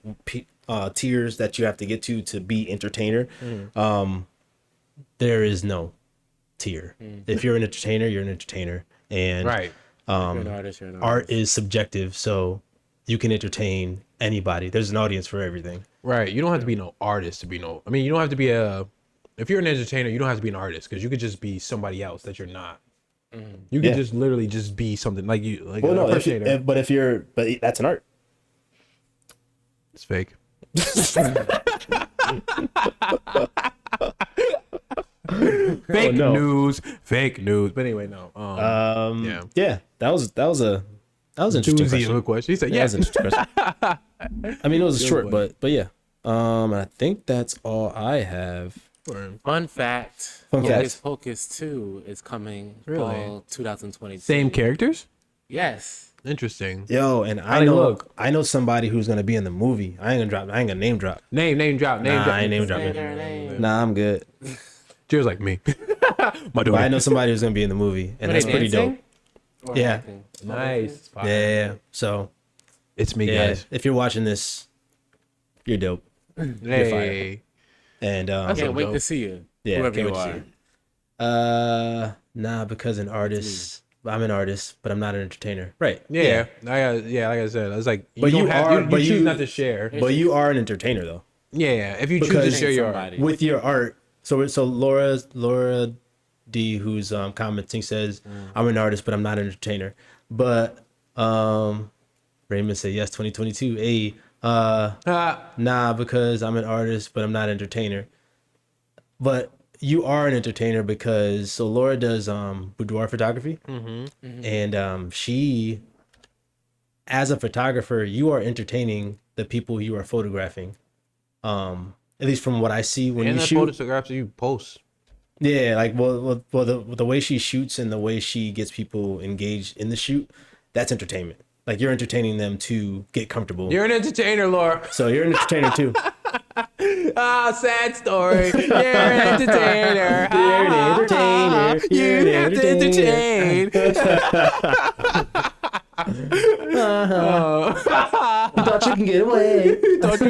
tiers that you have to get to be entertainer, there is no tier. If you're an entertainer, you're an entertainer, and Right. You're an artist, you're an art artist. is subjective, so you can entertain anybody. There's an audience for everything. Right. You don't have to be no artist to be no. I mean, you don't have to be if you're an entertainer, you don't have to be an artist because you could just be somebody else that you're not. You could Yeah. just literally just be something like you, like Well, an no, impersonator. but that's an art. It's fake. Fake no. news. Fake news. But anyway, no. Yeah, that was an interesting Doozy question. of a question. He said, That "Yeah." was an interesting question. I mean, it was short, but yeah. I think that's all I have. Fun fact. Fun Hocus fact. Pocus 2 is coming Really? fall 2022. Same characters. Yes. Interesting. Yo, and How they look? I know somebody who's gonna be in the movie. I ain't gonna name drop. Name drop. Name Nah, drop. I ain't name Say dropping. their name. Nah, I'm good. Cheers, like me. My But dude. I know somebody who's gonna be in the movie, and Are that's they pretty dope. dancing? Or Yeah. acting? Nice. Yeah. So It's me, yeah, guys. if you're watching this, you're dope. Hey. And Can't wait dope. to see you. yeah, Whoever can't you wait to are. see you. Nah, because an artist. I'm an artist, but I'm not an entertainer. Right. Yeah. Like I said, it's like But you are- you but choose you- not to share. But you are an entertainer though. Yeah. If you choose to Because- share your Somebody. With your art. So Laura D, who's commenting, says I'm an artist, but I'm not an entertainer. But Raymond said yes, 2022. Hey, nah, because I'm an artist, but I'm not an entertainer. But you are an entertainer because Laura does boudoir photography, and she, as a photographer, you are entertaining the people you are photographing. At least from what I see when and you the shoot. photographs you post. Yeah, like the way she shoots and the way she gets people engaged in the shoot, that's entertainment. Like you're entertaining them to get comfortable. You're an entertainer, Laura. So you're an entertainer too. Sad story. You're an entertainer. You're an entertainer. You You're an have to entertainer. entertain. You thought you can get away. You thought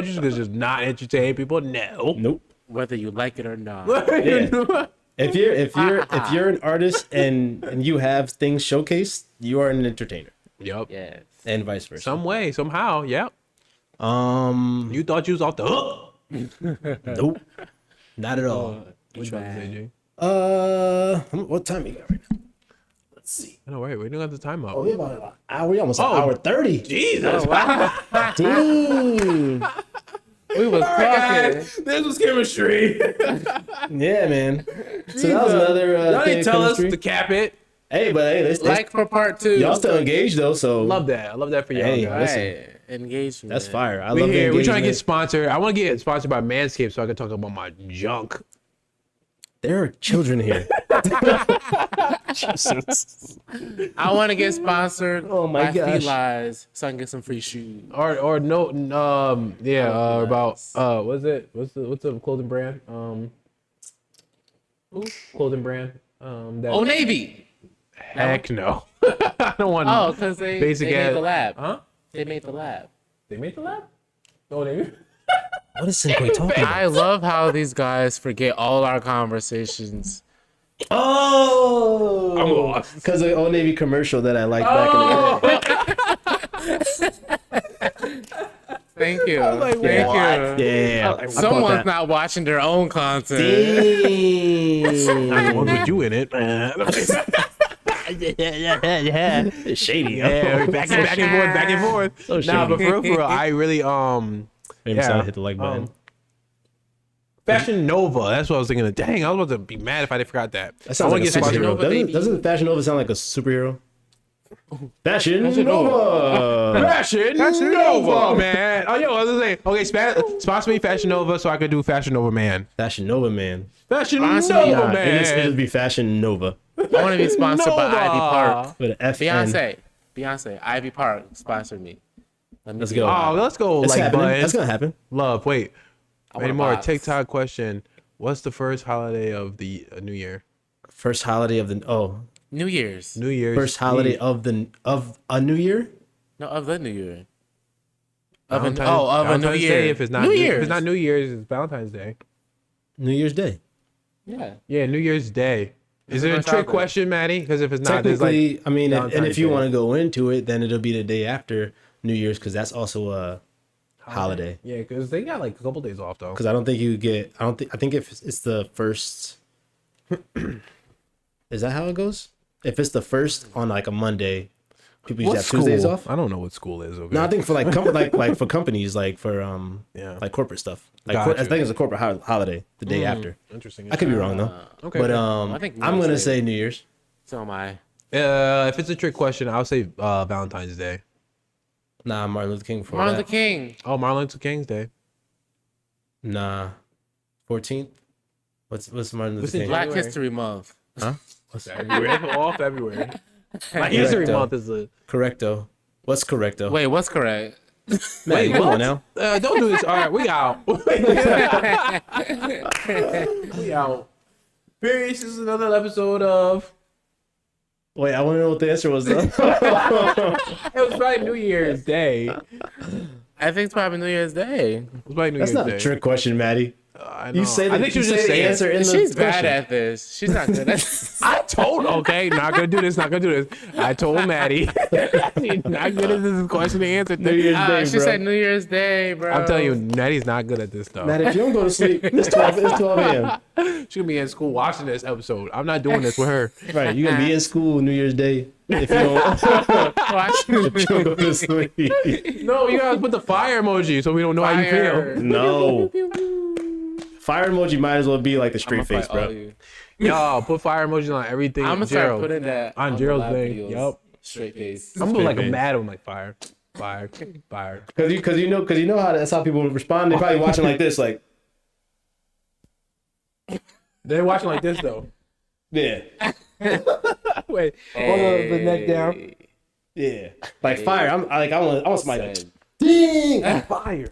you could just not entertain people? No. Nope. Whether you like it or not. Yeah. If you're an artist and you have things showcased, you are an entertainer, Yep. Yes. and vice versa. Some way, somehow. Yep. You thought you was off the hook. nope, not at all. What you about to say, Jay? What time we got right now? Let's see. I know, right? We don't have the time up. Oh, we about an hour. We almost an hour 30. Jesus. Dang. We was talking. This was chemistry. Yeah, man. So that was another Y'all thing didn't of tell us chemistry. to cap it. Hey, but hey, Like for part 2. y'all still engaged though, so Love that. I love that for y'all Hey, guys. listen. Right. Engagement. that's fire. I We love the here. We're trying to get engagement. sponsored. I want to get sponsored by Manscaped so I can talk about my junk. There are children here. I want to get sponsored Oh my by gosh. Feet Lies so I can get some free shoes. Or no about what's the clothing brand? Clothing brand. That Old Navy. heck no. I don't want Oh, because they Basic made ass- the lab. Huh? They made the lab. They made the lab? Oh, they What is Cinque talking about? I love how these guys forget all our conversations. Oh, I'm lost. because of the Old Navy commercial that I liked back in the day. Thank you. like, Thank what? you. Yeah, I caught Someone's that. not watching their own content. Not the one with you in it. It's shady. Yeah, back and forth. So Nah, but shady. for real, I really Maybe yeah. someone hit the like button. Fashion Nova. That's what I was thinking of. Dang, I was about to be mad if I forgot that. That sounds like a Fashion superhero. Nova, baby. Doesn't Fashion Nova sound like a superhero? Fashion Nova. Fashion Nova, man. Oh, yo, I was gonna say, okay, sponsor me Fashion Nova so I could do Fashion Nova Man. Fashion Nova, man. Fashion Sponsor Nova me, Nah, Man. it'd be Fashion Nova I want to be sponsored by Nova. Ivy Park. with an FN. Beyonce, Ivy Park sponsored me. Let me Let's see. go. Oh, let's go. It's Like happening. buttons. That's gonna happen. Love. Wait. want Any a more box. TikTok question? What's the first holiday of the New Year? First holiday of the New Year's. New Year's. first holiday Eve. of a new year. No, of the New Year. Valentine's- of a New Valentine's Year. Day, if it's not New if Year's. it's not New Year's, it's Valentine's Day. New Year's Day. Yeah. Yeah, New Year's Day. Is the it a first trick holiday. question, Maddie? Because if it's not, there's Technically, like I mean, and Valentine's if you Day. want to go into it, then it'll be the day after New Year's because that's also a holiday. yeah, because they got like a couple days off though. Because I don't think you get. I think if it's the first. Is that how it goes? If it's the first on like a Monday, people usually have Tuesdays off. I don't know what school is. Okay. No, I think for like like for companies, like for Yeah. like corporate stuff. Like Gotcha. I think it's a corporate holiday the day after. Interesting. I could be wrong though. Okay. But I think I'm gonna Wednesday. say New Year's. So am I. If it's a trick question, I'll say Valentine's Day. Nah, Martin Luther King for Martin that. Luther King. Oh, Martin Luther King's Day. Nah, 14th. What's Martin Luther What's in King? Black January. History Month. February. All February. Like History Correcto. Month is a. Correcto. What's correcto? Wait, what's correct? Maddie, come on now. Don't do this. All right, we out. We out. Peace. This is another episode of. Wait, I want to know what the answer was though. It was probably New Year's Day. I think it's probably New Year's Day. It was probably New That's Year's not Day. a trick question, Maddie. I know. You say I the, think she you was say just the saying. answer in the She's bad question. at this. She's not good at this. I told. Okay, not gonna do this. Not gonna do this. I told Maddie. She's not good at this question and answer New thing. Year's Day, She bro. said New Year's Day, bro. I'm telling you, Maddie's not good at this stuff. Maddie, if you don't go to sleep, it's 12 a.m. She's gonna be in school watching this episode. I'm not doing this with her. Right, you're gonna be in school New Year's Day if you don't, if you don't go to sleep. No, you gotta put the fire emoji so we don't know how you Fire. feel. No. Fire emoji might as well be like the straight I'ma face, fight all bro. you. Yo, put fire emoji on everything. I'm gonna start Gerald. putting that On the Gerald's live thing. videos. Yup. Straight face. I'm like a face. mad one, like fire, fire, fire. Cause you know how that's how people respond. They're probably watching like this, like They're watching like this though. yeah, Wait, hold the neck down. yeah, like fire. I want somebody like Said, ding. Fire.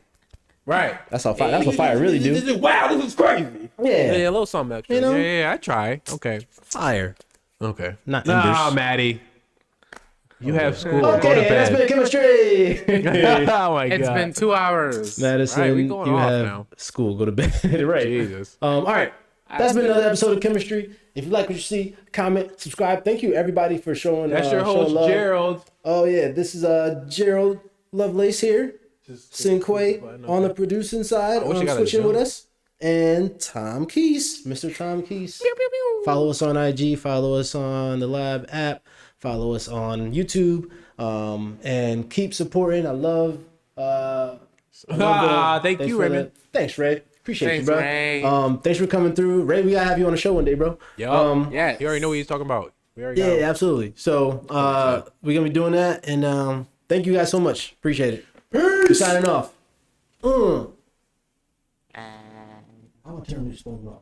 Right. That's how fire. That's what fire really do. Wow, this is crazy. Yeah, Yeah, a little something extra. You know? Yeah, I try. Okay. fire. Okay. Not Nah, embers. Maddie. You have school. Go to Okay, that's bed. been chemistry. Oh my It's god. been 2 hours. Madison, Right, we going you off have now. school. Go to bed. Right. Jesus. All right. That's been another episode of Chemistry. If you like what you see, comment, subscribe. Thank you everybody for showing. That's your showing host, love. Gerald. Oh yeah, this is Gerald Lovelace here. Cinque on the producing side, wish I got a switching with Zoom. us, and Tom Keese, Mr. Tom Keese. Follow us on IG. Follow us on the Lab app. Follow us on YouTube. And keep supporting. I love. Thank you, Raymond. Thanks, Ray. Appreciate Thanks, you, bro. Ray. Thanks for coming through, Ray. We gotta have you on the show one day, bro. Yo, Yes. you already know what he's talking about. We already got Yeah, him. absolutely. So we're gonna be doing that, and thank you guys so much. Appreciate it. Peace. Signing off. I'm gonna turn this phone off.